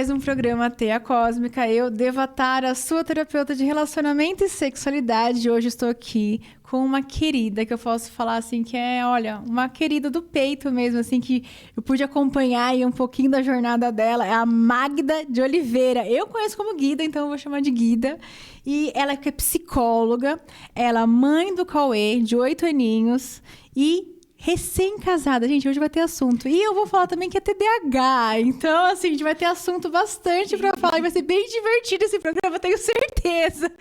mais um programa Teia Cósmica. Eu, Devatara, sua terapeuta de relacionamento e sexualidade. Hoje estou aqui com uma querida, que eu posso falar assim, que é, olha, uma querida do peito mesmo, assim, que eu pude acompanhar aí um pouquinho da jornada dela. É a Magda de Oliveira. Eu conheço como Guida, então eu vou chamar de Guida. E ela que é psicóloga, ela é mãe do Cauê, de 8 aninhos, e recém-casada. Gente, hoje vai ter assunto. E eu vou falar também que é TDAH. Então, assim, a gente vai ter assunto bastante pra falar. E vai ser bem divertido esse programa, tenho certeza.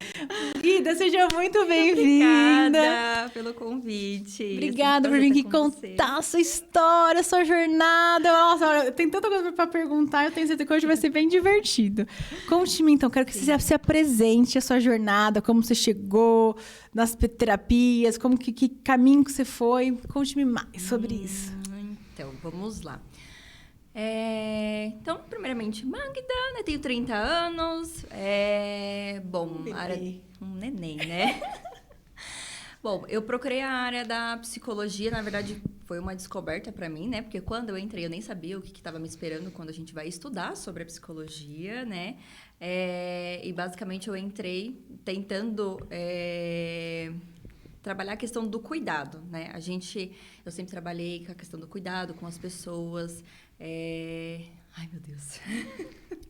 Guida, seja muito bem-vinda. Obrigada pelo convite. Obrigada por vir aqui contar a sua história, a sua jornada. Nossa, olha, tem tanta coisa pra perguntar. Eu tenho certeza que hoje vai ser bem divertido. Conte-me, então. Quero que você se apresente a sua jornada, como você chegou nas terapias, como que caminho que você foi. Conte-me mais sobre isso. Então, vamos lá. Então, primeiramente, Magda, né? Tenho 30 anos. Um neném, né? Bom, eu procurei a área da psicologia, na verdade, foi uma descoberta para mim, né? Porque quando eu entrei, eu nem sabia o que estava me esperando quando a gente vai estudar sobre a psicologia, né? E basicamente eu entrei tentando trabalhar a questão do cuidado, né? Eu sempre trabalhei com a questão do cuidado com as pessoas. Ai, meu Deus.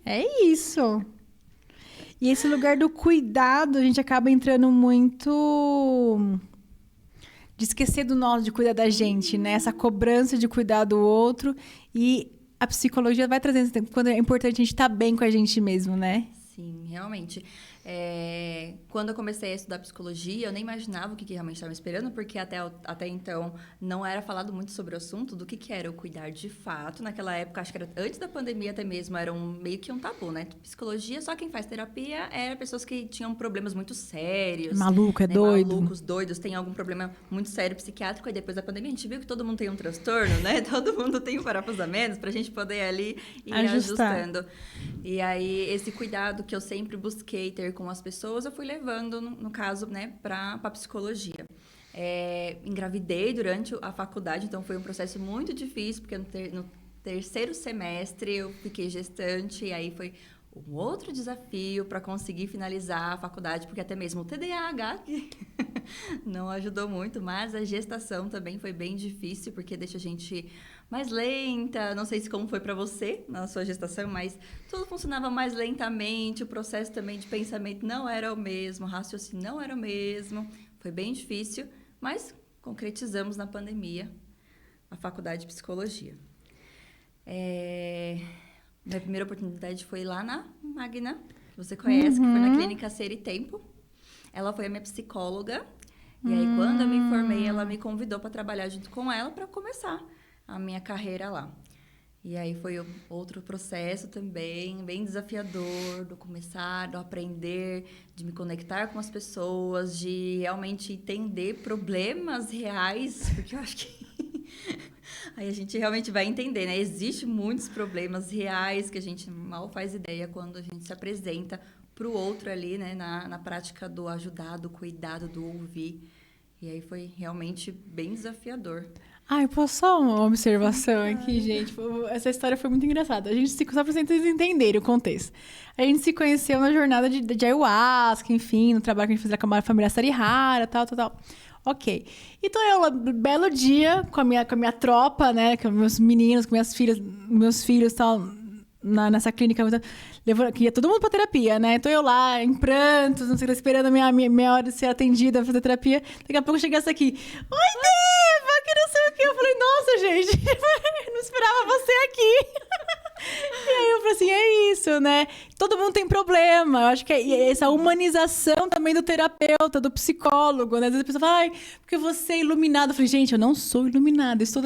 É isso. E esse lugar do cuidado, a gente acaba entrando muito de esquecer do nosso, de cuidar da gente, né? Essa cobrança de cuidar do outro. E a psicologia vai trazendo quando é importante a gente estar bem com a gente mesmo, né? Sim, realmente. Quando eu comecei a estudar psicologia, eu nem imaginava o que realmente estava me esperando, porque até então não era falado muito sobre o assunto do que era o cuidar de fato. Naquela época, acho que era antes da pandemia até mesmo, era meio que um tabu, né? Psicologia, só quem faz terapia era pessoas que tinham problemas muito sérios. Maluco, né? doido. Malucos, doidos, tem algum problema muito sério psiquiátrico. E depois da pandemia, a gente viu que todo mundo tem um transtorno, né? Todo mundo tem um parafuso a menos pra gente poder ali ir ajustando. E aí, esse cuidado que eu sempre busquei ter com as pessoas, eu fui levando, no caso, né, para a psicologia. Engravidei durante a faculdade, então foi um processo muito difícil, porque no terceiro semestre eu fiquei gestante, e aí foi um outro desafio para conseguir finalizar a faculdade, porque até mesmo o TDAH não ajudou muito, mas a gestação também foi bem difícil, porque deixa a gente mais lenta. Não sei se como foi para você na sua gestação, mas tudo funcionava mais lentamente, o processo também de pensamento não era o mesmo, o raciocínio não era o mesmo. Foi bem difícil, mas concretizamos na pandemia a faculdade de psicologia. Minha primeira oportunidade foi lá na Magna, que você conhece, que foi na Clínica Ser e Tempo. Ela foi a minha psicóloga. E aí, quando eu me formei, ela me convidou para trabalhar junto com ela para começar a minha carreira lá. E aí foi outro processo também, bem desafiador, do começar, do aprender, de me conectar com as pessoas, de realmente entender problemas reais, porque eu acho que aí a gente realmente vai entender, né? Existem muitos problemas reais que a gente mal faz ideia quando a gente se apresenta para o outro ali, né? Na prática do ajudar, do cuidado, do ouvir. E aí foi realmente bem desafiador. Ai, posso só uma observação aqui, gente? Essa história foi muito engraçada. A gente só para vocês entenderem o contexto. A gente se conheceu na jornada de ayahuasca, enfim, no trabalho que a gente fazia com a família Sarihara, tal. Ok. Então, eu, belo dia, com a minha tropa, né? Com meus meninos, com meus filhos, tal, nessa clínica, que ia todo mundo pra terapia, né? Então, eu lá, em prantos, não sei, esperando a minha hora de ser atendida pra fazer terapia. Daqui a pouco chega essa aqui. Oi, Deva, que não sei o quê. Eu falei, nossa, gente, não esperava você aqui. E aí eu falei assim, é isso, né? Todo mundo tem problema. Eu acho que é essa humanização também do terapeuta, do psicólogo, né? Às vezes a pessoa fala, ai, porque você é iluminado. Eu falei, gente, eu não sou iluminada. Isso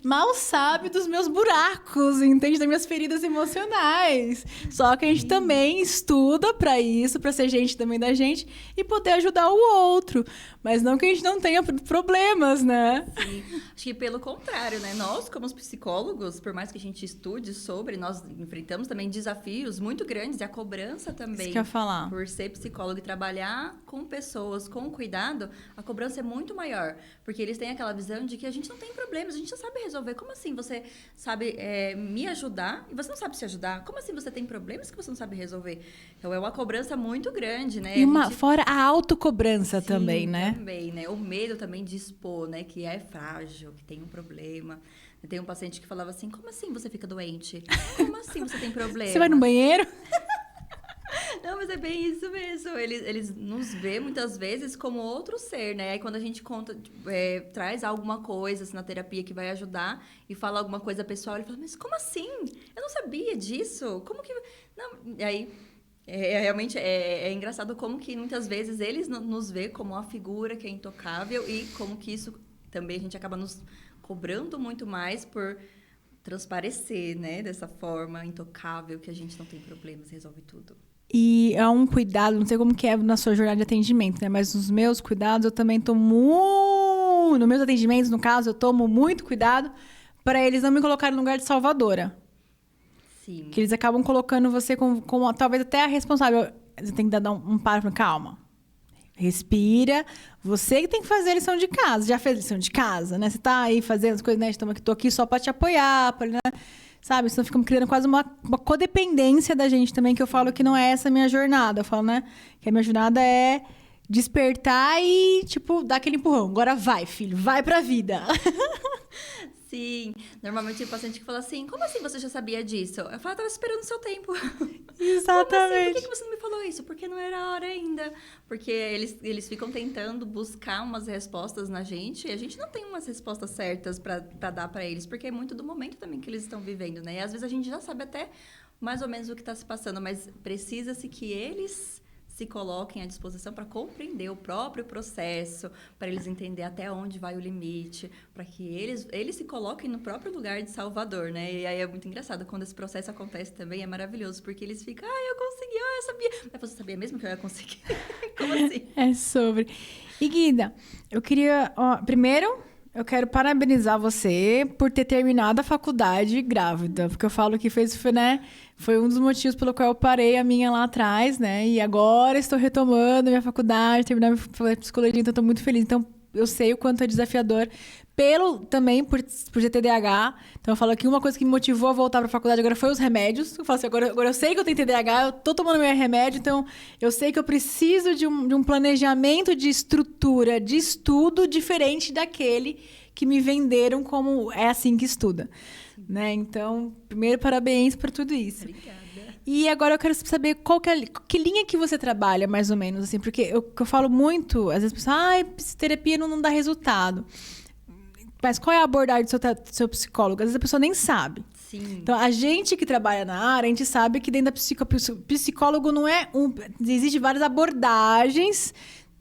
mal sabe dos meus buracos, entende? Das minhas feridas emocionais. Só que a gente também estuda pra isso, pra ser gente também da gente e poder ajudar o outro. Mas não que a gente não tenha problemas, né? Sim. Acho que pelo contrário, né? Nós, como psicólogos, por mais que a gente estude sobre, nós enfrentamos também desafios muito grandes, e a cobrança também. Isso que eu ia falar. Por ser psicólogo e trabalhar com pessoas, com cuidado, a cobrança é muito maior. Porque eles têm aquela visão de que a gente não tem problemas, a gente não sabe resolver. Como assim você sabe me ajudar e você não sabe se ajudar? Como assim você tem problemas que você não sabe resolver? Então, é uma cobrança muito grande, né? E fora a autocobrança também, né? Também, né? O medo também de expor, né? Que é frágil, que tem um problema. Tem um paciente que falava assim, como assim você fica doente? Como assim você tem problema? Você vai no banheiro? Não, mas é bem isso mesmo. Eles nos vê muitas vezes como outro ser, né? Aí quando a gente conta, traz alguma coisa assim, na terapia que vai ajudar e fala alguma coisa pessoal, ele fala, mas como assim? Eu não sabia disso. Como que... Não. E aí... realmente é engraçado como que muitas vezes eles nos vê como uma figura que é intocável e como que isso também a gente acaba nos cobrando muito mais por transparecer, né? Dessa forma intocável que a gente não tem problemas, resolve tudo. E é um cuidado, não sei como que é na sua jornada de atendimento, né? Mas nos meus cuidados eu também tomo... Nos meus atendimentos, no caso, eu tomo muito cuidado para eles não me colocarem no lugar de salvadora. Sim. Que eles acabam colocando você como talvez até a responsável. Você tem que dar um para, calma. Respira. Você que tem que fazer a lição de casa. Já fez a lição de casa, né? Você tá aí fazendo as coisas, né? Tô aqui só para te apoiar, né? Sabe? Senão fica criando quase uma codependência da gente também, que eu falo que não é essa a minha jornada. Eu falo, né? Que a minha jornada é despertar e, tipo, dar aquele empurrão. Agora vai, filho. Vai pra vida. Sim, normalmente tem paciente que fala assim, como assim você já sabia disso? Eu falo, tava esperando o seu tempo. Exatamente. Por que você não me falou isso? Porque não era a hora ainda. Porque eles ficam tentando buscar umas respostas na gente e a gente não tem umas respostas certas pra dar pra eles, porque é muito do momento também que eles estão vivendo, né? E às vezes a gente já sabe até mais ou menos o que tá se passando, mas precisa-se que eles se coloquem à disposição para compreender o próprio processo, para eles entenderem até onde vai o limite, para que eles se coloquem no próprio lugar de salvador, né? E aí é muito engraçado, quando esse processo acontece também, é maravilhoso, porque eles ficam, eu consegui, eu sabia. Mas você sabia mesmo que eu ia conseguir? Como assim? É sobre. E Guida, eu queria, primeiro... Eu quero parabenizar você por ter terminado a faculdade grávida, porque eu falo que foi um dos motivos pelo qual eu parei a minha lá atrás, né? E agora estou retomando a minha faculdade, terminando a minha psicologia, então estou muito feliz. Então, eu sei o quanto é desafiador, também por ter TDAH. Então, eu falo que uma coisa que me motivou a voltar para a faculdade agora foi os remédios. Eu falo assim, agora eu sei que eu tenho TDAH, eu tô tomando meu remédio, então eu sei que eu preciso de um planejamento de estrutura, de estudo diferente daquele que me venderam como é assim que estuda. Né? Então, primeiro, parabéns por tudo isso. Obrigada. E agora eu quero saber que linha que você trabalha, mais ou menos, assim, porque eu falo muito, às vezes as pessoas, terapia não dá resultado. Mas qual é a abordagem do seu psicólogo? Às vezes a pessoa nem sabe. Sim. Então, a gente que trabalha na área, a gente sabe que dentro da psicólogo não é existem várias abordagens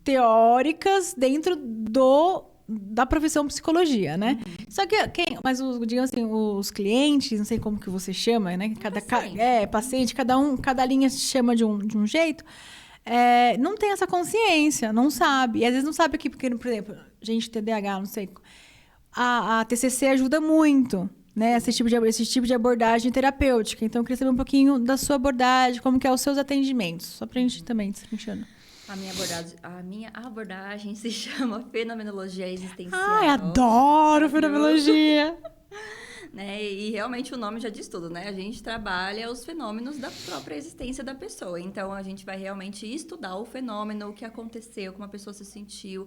teóricas dentro da profissão psicologia, né? Só que digamos assim, os clientes, não sei como que você chama, né? Paciente, cada linha se chama de um jeito. Não tem essa consciência, não sabe. E às vezes não sabe aqui, porque, por exemplo, gente TDAH, não sei. A TCC ajuda muito, né? Esse tipo de abordagem terapêutica. Então, eu queria saber um pouquinho da sua abordagem, como que é os seus atendimentos. Só pra gente também, destrinchando. A minha abordagem se chama Fenomenologia Existencial. Ai, adoro fenomenologia! Né? E realmente o nome já diz tudo, né? A gente trabalha os fenômenos da própria existência da pessoa. Então, a gente vai realmente estudar o fenômeno, o que aconteceu, como a pessoa se sentiu,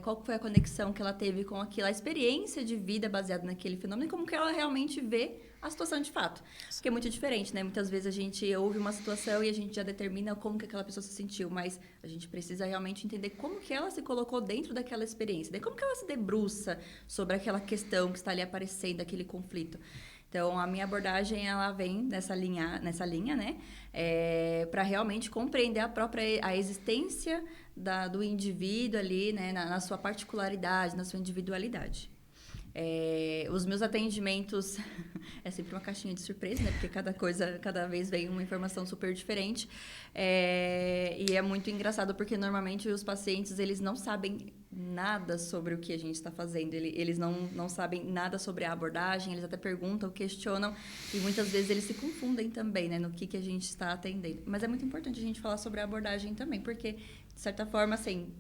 qual foi a conexão que ela teve com aquilo, a experiência de vida baseada naquele fenômeno e como que ela realmente vê a situação de fato. Porque é muito diferente, né? Muitas vezes a gente ouve uma situação e a gente já determina como que aquela pessoa se sentiu, mas a gente precisa realmente entender como que ela se colocou dentro daquela experiência, daí como que ela se debruça sobre aquela questão que está ali aparecendo, aquele conflito. Então, a minha abordagem, ela vem nessa linha, né? Para realmente compreender a existência do indivíduo ali, né? Na sua particularidade, na sua individualidade. Os meus atendimentos é sempre uma caixinha de surpresa, né? Porque cada vez vem uma informação super diferente. E é muito engraçado porque normalmente os pacientes eles não sabem nada sobre o que a gente está fazendo. Eles não sabem nada sobre a abordagem, eles até perguntam, questionam, e muitas vezes eles se confundem também, né, no que a gente está atendendo. Mas é muito importante a gente falar sobre a abordagem também, porque, de certa forma, assim,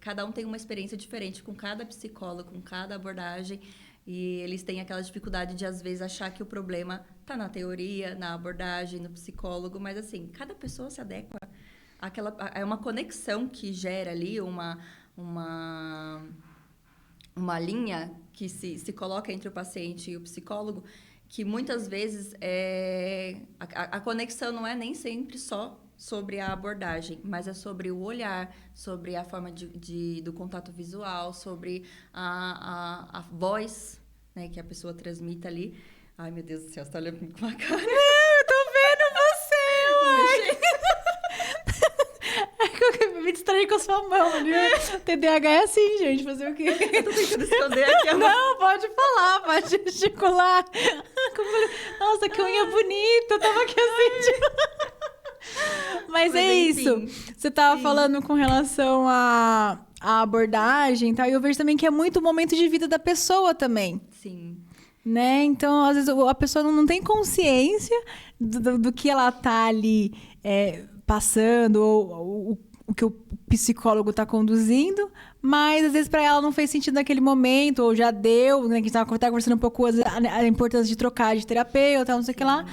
cada um tem uma experiência diferente com cada psicólogo, com cada abordagem, e eles têm aquela dificuldade de, às vezes, achar que o problema está na teoria, na abordagem, no psicólogo, mas, assim, cada pessoa se adequa é uma conexão que gera ali uma linha que se coloca entre o paciente e o psicólogo, que muitas vezes a conexão não é nem sempre só sobre a abordagem, mas é sobre o olhar, sobre a forma do contato visual, sobre a voz, né, que a pessoa transmite ali. Ai, meu Deus do céu, você tá olhando com uma cara. Eu tô vendo você, uai! Eu me distraí com a sua mão ali. TDAH é assim, gente. Fazer o quê? Eu tô tentando esconder aqui. Não, pode falar, pode gesticular. Nossa, que unha bonita. Eu tava aqui assim. Mas é isso. Você tava falando com relação à abordagem e tal. E eu vejo também que é muito o momento de vida da pessoa também. Sim. Né? Então, às vezes, a pessoa não tem consciência do que ela tá ali passando, ou o que o psicólogo está conduzindo, mas às vezes para ela não fez sentido naquele momento, ou já deu, né? Que a gente estava conversando um pouco a importância de trocar de terapeuta, não sei o que lá.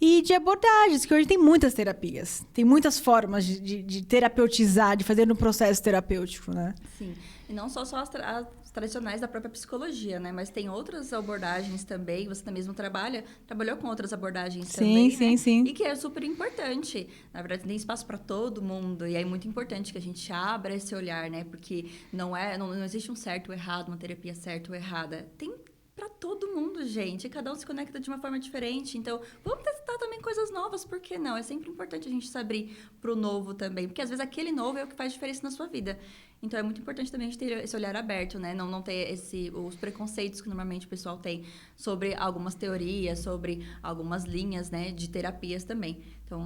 E de abordagens, que hoje tem muitas terapias. Tem muitas formas de terapeutizar, de fazer um processo terapêutico, né? Sim. E não só as tradicionais da própria psicologia, né? Mas tem outras abordagens também. Você mesmo trabalhou com outras abordagens também, sim, né? Sim. E que é super importante. Na verdade, tem espaço para todo mundo. E é muito importante que a gente abra esse olhar, né? Porque não existe um certo ou errado, uma terapia certa ou errada. Tem para todo mundo, gente. Cada um se conecta de uma forma diferente. Então, vamos testar também coisas novas, por que não? É sempre importante a gente se abrir pro novo também, porque às vezes aquele novo é o que faz diferença na sua vida. Então, é muito importante também a gente ter esse olhar aberto, né? Não ter os preconceitos que normalmente o pessoal tem sobre algumas teorias, sobre algumas linhas, né, de terapias também. Então,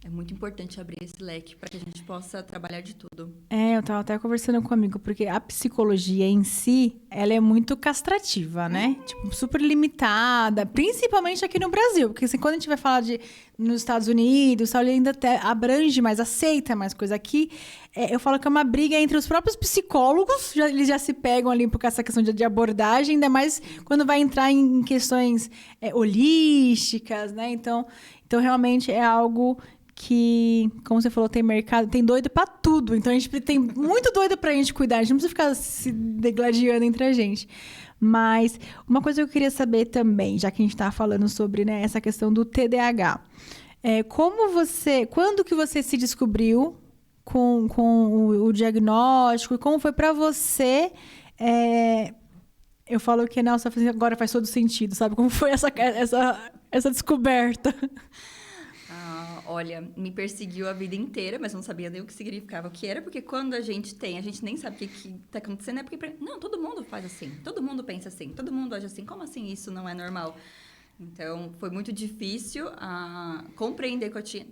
é muito importante abrir esse leque para que a gente possa trabalhar de tudo. Eu tava até conversando com um amigo, porque a psicologia em si, ela é muito castrativa, né? Tipo, super limitada, principalmente aqui no Brasil. Porque assim, quando a gente vai falar nos Estados Unidos, ele ainda até abrange mais, aceita mais coisa. Aqui, eu falo que é uma briga entre os próprios psicólogos, eles já se pegam ali por essa questão de abordagem, ainda mais quando vai entrar em questões holísticas, né? Então, realmente é algo que, como você falou, tem mercado, tem doido pra tudo. Então, a gente tem muito doido pra gente cuidar. A gente não precisa ficar se degladiando entre a gente. Mas uma coisa que eu queria saber também, já que a gente tá falando sobre, né, essa questão do TDAH. Quando que você se descobriu com o diagnóstico? E como foi pra você... eu falo que, nossa, agora faz todo sentido, sabe? Como foi essa descoberta? Olha, me perseguiu a vida inteira, mas não sabia nem o que significava, o que era, porque quando a gente nem sabe o que está acontecendo, é porque, não, todo mundo faz assim, todo mundo pensa assim, todo mundo age assim, como assim isso não é normal? Então, foi muito difícil compreender que eu tinha...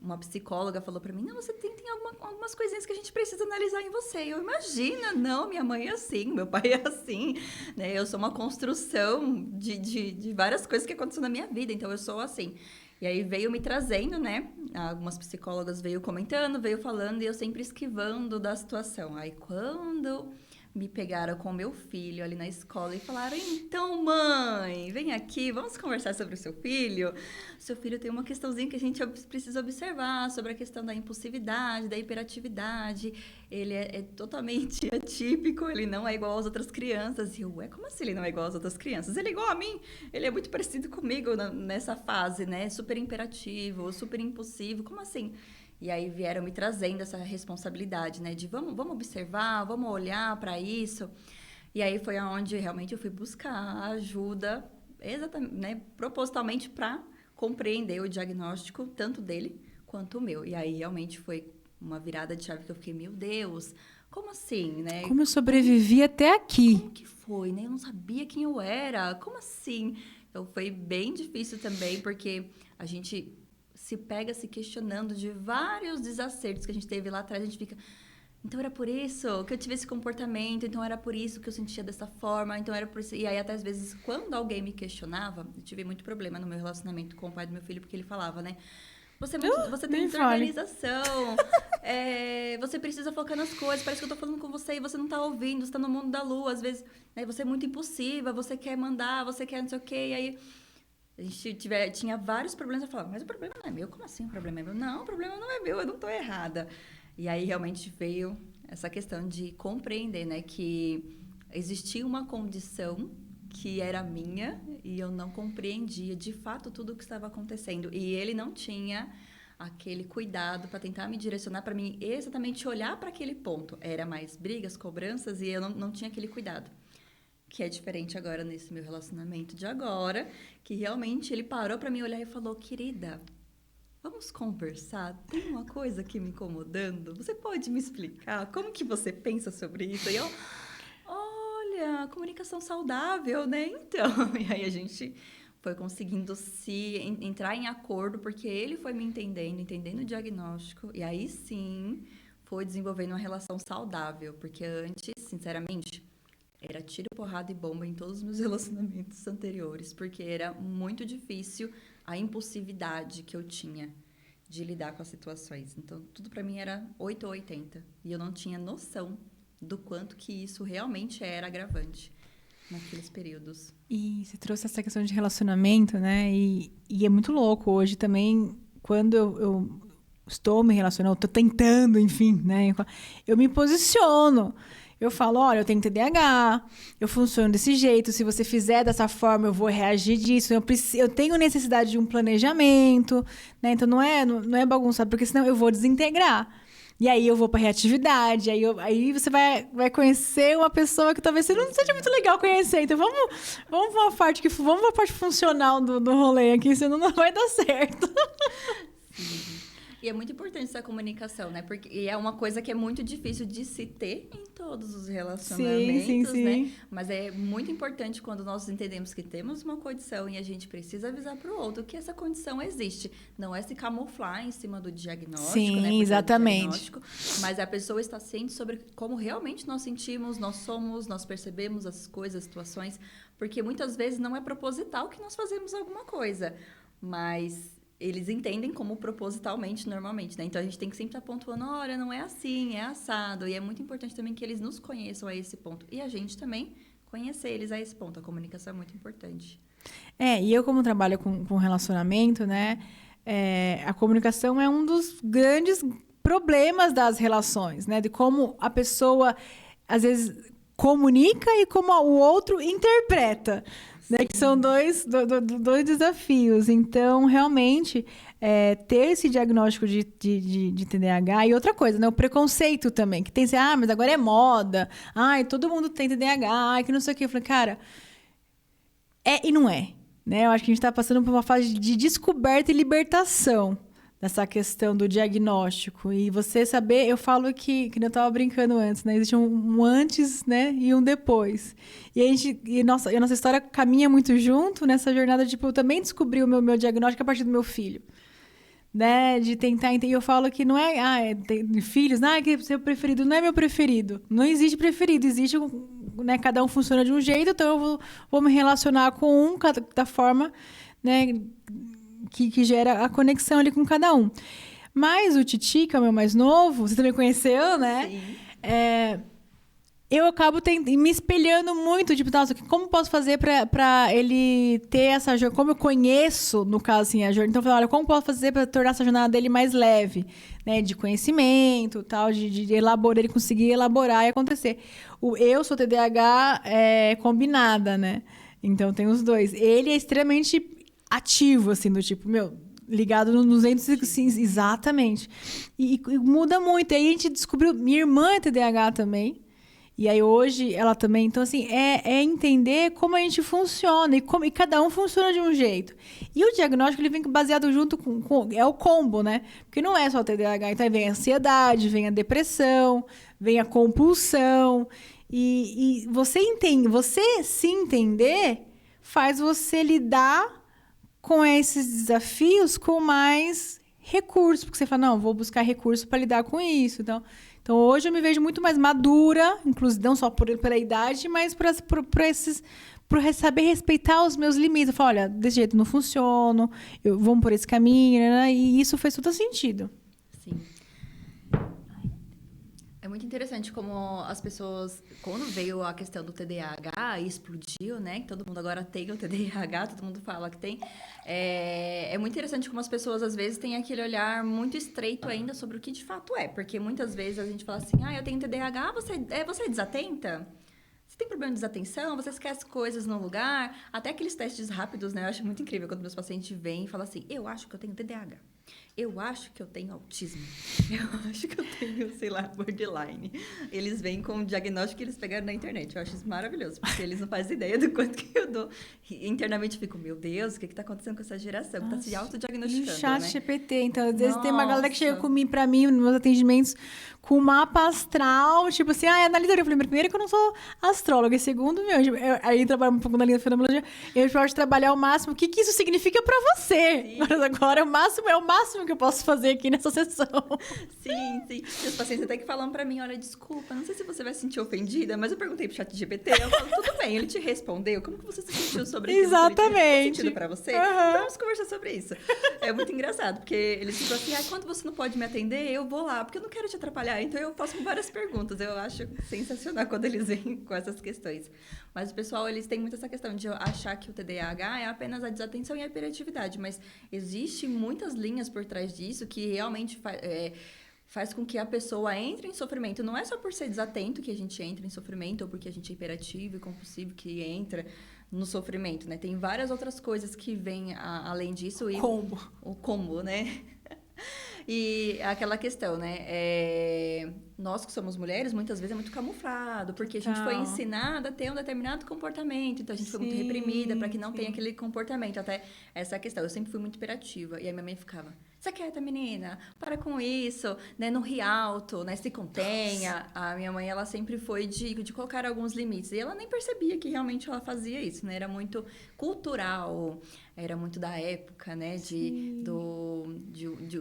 Uma psicóloga falou para mim, não, você tem algumas coisinhas que a gente precisa analisar em você. Eu, imagina, não, minha mãe é assim, meu pai é assim, né? Eu sou uma construção de várias coisas que aconteceram na minha vida, então eu sou assim. E aí veio me trazendo, né? Algumas psicólogas veio comentando, veio falando, e eu sempre esquivando da situação. Aí quando me pegaram com o meu filho ali na escola e falaram, então, mãe, vem aqui, vamos conversar sobre o seu filho. Seu filho tem uma questãozinha que a gente precisa observar sobre a questão da impulsividade, da hiperatividade. Ele é totalmente atípico, ele não é igual às outras crianças. E eu, como assim ele não é igual às outras crianças? Ele é igual a mim, ele é muito parecido comigo nessa fase, né? Super imperativo, super impulsivo, como assim? E aí vieram me trazendo essa responsabilidade, né? De vamos observar, vamos olhar para isso. E aí foi aonde realmente eu fui buscar ajuda, exatamente, né? Propositalmente para compreender o diagnóstico, tanto dele quanto o meu. E aí realmente foi uma virada de chave que eu fiquei, meu Deus, como assim, né? Como eu sobrevivi até aqui? Como que foi, né? Eu não sabia quem eu era, como assim? Então foi bem difícil também, porque a gente se pega se questionando de vários desacertos que a gente teve lá atrás, a gente fica, Então era por isso que eu tive esse comportamento, então era por isso que eu sentia dessa forma, então era por isso. E aí até às vezes, quando alguém me questionava, eu tive muito problema no meu relacionamento com o pai do meu filho, porque ele falava, né? Você tem desorganização, você precisa focar nas coisas, parece que eu tô falando com você e você não tá ouvindo, você tá no mundo da lua, às vezes, né, você é muito impulsiva, você quer mandar, você quer não sei o quê, e aí a gente tinha vários problemas, eu falava, mas o problema não é meu, como assim o problema é meu? Não, o problema não é meu, eu não tô errada. E aí realmente veio essa questão de compreender, né, que existia uma condição que era minha e eu não compreendia de fato tudo o que estava acontecendo. E ele não tinha aquele cuidado para tentar me direcionar para mim exatamente olhar para aquele ponto. Era mais brigas, cobranças e eu não tinha aquele cuidado. Que é diferente agora nesse meu relacionamento de agora, que realmente ele parou para mim olhar e falou, querida, vamos conversar? Tem uma coisa aqui me incomodando. Você pode me explicar como que você pensa sobre isso? E eu, olha, comunicação saudável, né? Então, e aí a gente foi conseguindo entrar em acordo, porque ele foi me entendendo o diagnóstico, e aí sim foi desenvolvendo uma relação saudável, porque antes, sinceramente, era tiro, porrada e bomba em todos os meus relacionamentos anteriores, porque era muito difícil a impulsividade que eu tinha de lidar com as situações. Então, tudo para mim era 8 ou 80. E eu não tinha noção do quanto que isso realmente era agravante naqueles períodos. E você trouxe essa questão de relacionamento, né? E é muito louco hoje também, quando eu estou me relacionando, estou tentando, enfim, né? Eu me posiciono. Eu falo, olha, eu tenho TDAH, eu funciono desse jeito, se você fizer dessa forma, eu vou reagir disso, eu tenho necessidade de um planejamento, né? Então, não é bagunçado, porque senão eu vou desintegrar. E aí eu vou pra reatividade, aí você vai conhecer uma pessoa que talvez não seja muito legal conhecer. Então, vamos pra parte funcional do rolê aqui, senão não vai dar certo. Sim. E é muito importante essa comunicação, né? E é uma coisa que é muito difícil de se ter em todos os relacionamentos, sim. né? Mas é muito importante quando nós entendemos que temos uma condição e a gente precisa avisar para o outro que essa condição existe. Não é se camuflar em cima do diagnóstico, sim, né? Exatamente. Mas a pessoa está ciente sobre como realmente nós sentimos, nós percebemos as coisas, as situações, porque muitas vezes não é proposital que nós fazemos alguma coisa, mas eles entendem como propositalmente, normalmente, né? Então, a gente tem que sempre estar pontuando, olha, não é assim, é assado. E é muito importante também que eles nos conheçam a esse ponto. E a gente também conhecer eles a esse ponto. A comunicação é muito importante. E eu, como trabalho com relacionamento, né? A comunicação é um dos grandes problemas das relações, né? De como a pessoa, às vezes, comunica e como o outro interpreta. Né, que são dois desafios. Então, realmente, ter esse diagnóstico de TDAH e outra coisa, né? O preconceito também, que tem que ser, mas agora é moda, todo mundo tem TDAH, que não sei o quê. Eu falei, cara, e não é. Né? Eu acho que a gente está passando por uma fase de descoberta e libertação dessa questão do diagnóstico. E você saber, eu falo que eu estava brincando antes, né? Existe um antes, né? E um depois. E a nossa história caminha muito junto nessa jornada, eu também descobri o meu diagnóstico a partir do meu filho. Né? De tentar entender. Eu falo que não é, filhos, que é seu preferido. Não é meu preferido. Não existe preferido, existe, né? Cada um funciona de um jeito, então eu vou me relacionar com da forma, né? Que gera a conexão ali com cada um. Mas o Titi, que é o meu mais novo, você também conheceu, né? Sim. Eu acabo me espelhando muito, nossa, como posso fazer para ele ter essa jornada? Como eu conheço, no caso, assim, a jornada. Então, eu falei, olha, como posso fazer para tornar essa jornada dele mais leve? Né? De conhecimento, tal, de elaborar, ele conseguir elaborar e acontecer. Eu sou TDAH combinada, né? Então, tem os dois. Ele é extremamente ativo, assim, do ligado no 200, sim, exatamente. E muda muito. E aí a gente descobriu, minha irmã é TDAH também, e aí hoje ela também, então assim, é entender como a gente funciona, e cada um funciona de um jeito. E o diagnóstico, ele vem baseado junto é o combo, né? Porque não é só o TDAH, então aí vem a ansiedade, vem a depressão, vem a compulsão, e você se entender, faz você lidar com esses desafios com mais recursos, porque você fala, não, vou buscar recurso para lidar com isso. Então, hoje eu me vejo muito mais madura, inclusive não só pela idade, mas por saber respeitar os meus limites. Eu falo, olha, desse jeito não funciona, vamos por esse caminho, né? E isso fez todo sentido. Sim. É muito interessante como as pessoas, quando veio a questão do TDAH e explodiu, né? Todo mundo agora tem o TDAH, todo mundo fala que tem. É muito interessante como as pessoas, às vezes, têm aquele olhar muito estreito ainda sobre o que de fato é. Porque muitas vezes a gente fala assim, eu tenho TDAH, você é desatenta? Você tem problema de desatenção? Você esquece coisas no lugar? Até aqueles testes rápidos, né? Eu acho muito incrível quando meus pacientes vêm e falam assim, eu acho que eu tenho TDAH. Eu acho que eu tenho autismo. Eu acho que eu tenho, sei lá, borderline. Eles vêm com o diagnóstico que eles pegaram na internet. Eu acho isso maravilhoso, porque eles não fazem ideia do quanto que eu dou. E, internamente eu fico, meu Deus, o que está acontecendo com essa geração? Que está se autodiagnosticando, E o chat né? GPT, então, às vezes tem uma galera que chega pra mim, nos meus atendimentos, com um mapa astral, tipo assim, analisa. Eu falei, primeiro que eu não sou astróloga, e segundo, aí eu trabalho um pouco na linha da fenomenologia, eu posso trabalhar o máximo, o que isso significa pra você? Sim. Mas agora, é o máximo que eu posso fazer aqui nessa sessão. Sim. E os pacientes até que falam pra mim, olha, desculpa, não sei se você vai se sentir ofendida, mas eu perguntei pro chat GPT, eu falo, tudo bem, ele te respondeu, como que você se sentiu sobre isso? Exatamente. Faz sentido pra você? Então, vamos conversar sobre isso. É muito engraçado, porque eles ficam assim, quando você não pode me atender, eu vou lá, porque eu não quero te atrapalhar. Então, eu faço várias perguntas. Eu acho sensacional quando eles vêm com essas questões. Mas o pessoal, eles têm muito essa questão de achar que o TDAH é apenas a desatenção e a hiperatividade. Mas existe muitas linhas por trás disso que realmente faz com que a pessoa entre em sofrimento. Não é só por ser desatento que a gente entra em sofrimento, ou porque a gente é hiperativo e compulsivo que entra no sofrimento, né? Tem várias outras coisas que vêm além disso. O combo, né? E aquela questão, né? Nós que somos mulheres, muitas vezes é muito camuflado, porque a gente foi ensinada a ter um determinado comportamento, então a gente foi muito reprimida para que não tenha aquele comportamento. Até essa questão, eu sempre fui muito hiperativa, e a minha mãe ficava, você quieta, menina? Para com isso, né? Não ri alto, né? Se contenha. A minha mãe, ela sempre foi de colocar alguns limites, e ela nem percebia que realmente ela fazia isso, né? Era muito cultural, era muito da época, né? O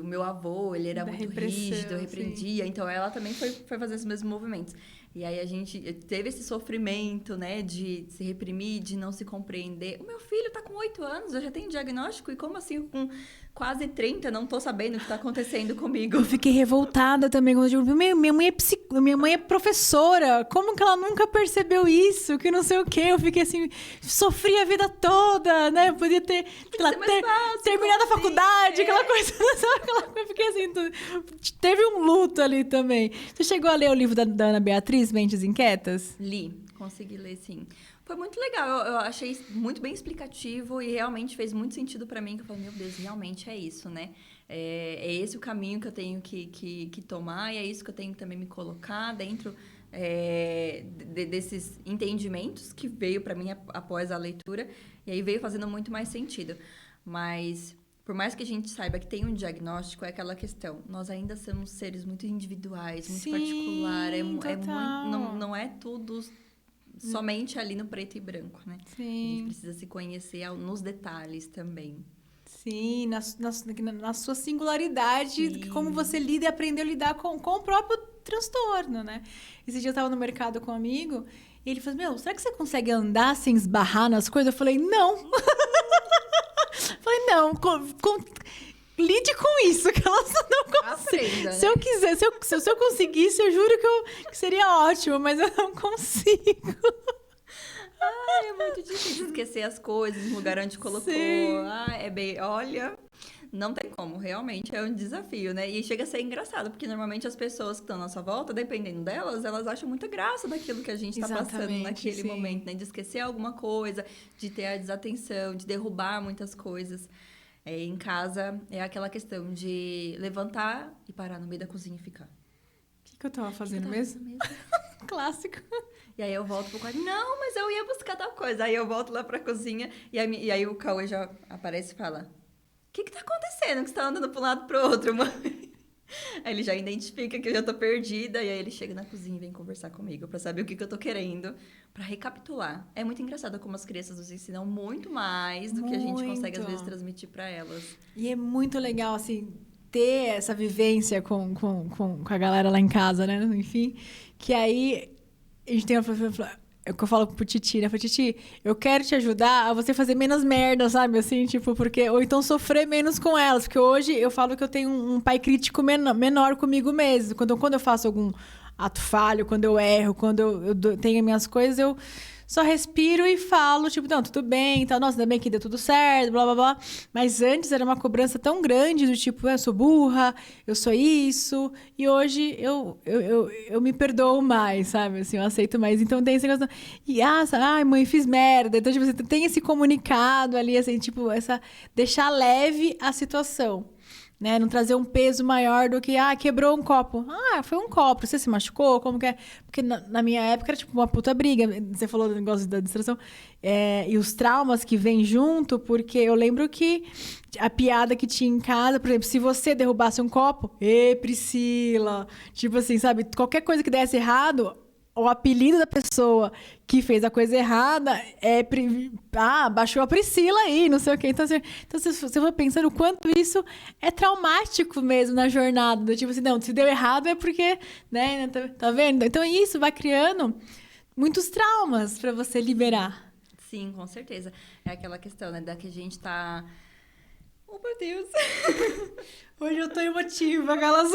meu avô, ele era muito rígido, repreendia. Então, ela também foi fazer esses mesmos movimentos. E aí, a gente teve esse sofrimento, né? De se reprimir, de não se compreender. O meu filho tá com 8 anos, eu já tenho diagnóstico. E como assim, com quase 30, não tô sabendo o que tá acontecendo comigo? Eu fiquei revoltada também. Quando eu digo, minha mãe é professora. Como que ela nunca percebeu isso? Que não sei o quê. Eu fiquei assim, sofri a vida toda, né? Eu podia ter terminado a faculdade, aquela coisa. Eu fiquei assim, teve um luto ali também. Você chegou a ler o livro da Ana Beatriz, Mentes Inquietas? Li, consegui ler, sim. Foi muito legal, eu achei muito bem explicativo e realmente fez muito sentido pra mim, que eu falei, meu Deus, realmente é isso, né? É esse o caminho que eu tenho que tomar e é isso que eu tenho que também me colocar dentro desses entendimentos que veio pra mim após a leitura e aí veio fazendo muito mais sentido. Mas, por mais que a gente saiba que tem um diagnóstico, é aquela questão, nós ainda somos seres muito individuais, muito particular, não é tudo somente ali no preto e branco, né? Sim. A gente precisa se conhecer nos detalhes também. Sim, na sua singularidade, como você lida e aprendeu a lidar com o próprio transtorno, né? Esse dia eu estava no mercado com um amigo e ele falou, será que você consegue andar sem esbarrar nas coisas? Eu falei, não. Lide com isso, que elas não conseguem. Aprenda, se eu quiser, se eu conseguisse, eu juro que seria ótimo, mas eu não consigo. É muito difícil esquecer as coisas no lugar onde colocou. Olha, não tem como, realmente é um desafio, né? E chega a ser engraçado, porque normalmente as pessoas que estão à nossa volta, dependendo delas, elas acham muita graça daquilo que a gente está passando naquele momento, né? De esquecer alguma coisa, de ter a desatenção, de derrubar muitas coisas. Em casa, é aquela questão de levantar e parar no meio da cozinha e ficar. O que eu tava fazendo mesmo? Clássico. E aí eu volto pro quarto, não, mas eu ia buscar tal coisa. Aí eu volto lá pra cozinha e aí o Cauê já aparece e fala, o que tá acontecendo que você tá andando pra um lado pro outro, mãe? Aí ele já identifica que eu já tô perdida e aí ele chega na cozinha e vem conversar comigo pra saber o que eu tô querendo, pra recapitular. É muito engraçado como as crianças nos ensinam muito mais do que a gente consegue às vezes transmitir pra elas. E é muito legal, assim, ter essa vivência com a galera lá em casa, né? Enfim, que aí a gente tem é o que eu falo pro Titi, né? Eu falo, Titi, eu quero te ajudar a você fazer menos merda, sabe? Assim, tipo, porque... Ou então sofrer menos com elas. Porque hoje eu falo que eu tenho um pai crítico menor comigo mesmo. Quando eu faço algum ato falho, quando eu erro, quando eu tenho minhas coisas, eu só respiro e falo, tipo, não, tudo bem, tá, nossa, ainda bem que deu tudo certo, blá, blá, blá. Mas antes era uma cobrança tão grande do tipo, eu sou burra, eu sou isso. E hoje eu me perdoo mais, sabe? Assim, eu aceito mais. Então tem essa questão. E, ai, mãe, fiz merda. Então, tipo, você tem esse comunicado ali, assim, tipo, deixar leve a situação. Né? Não trazer um peso maior do que, quebrou um copo. Foi um copo. Você se machucou? Como que é? Porque na minha época era tipo uma puta briga. Você falou do negócio da distração. E os traumas que vêm junto, porque eu lembro que a piada que tinha em casa, por exemplo, se você derrubasse um copo, Priscila! Tipo assim, sabe? Qualquer coisa que desse errado, o apelido da pessoa que fez a coisa errada baixou a Priscila aí, não sei o quê. Então, se você for pensando o quanto isso é traumático mesmo na jornada. Tipo assim, não, se deu errado é porque, né? Tá vendo? Então, isso vai criando muitos traumas para você liberar. Sim, com certeza. É aquela questão, né? Da que a gente tá... Oh, meu Deus! Hoje eu tô emotiva, aquelas...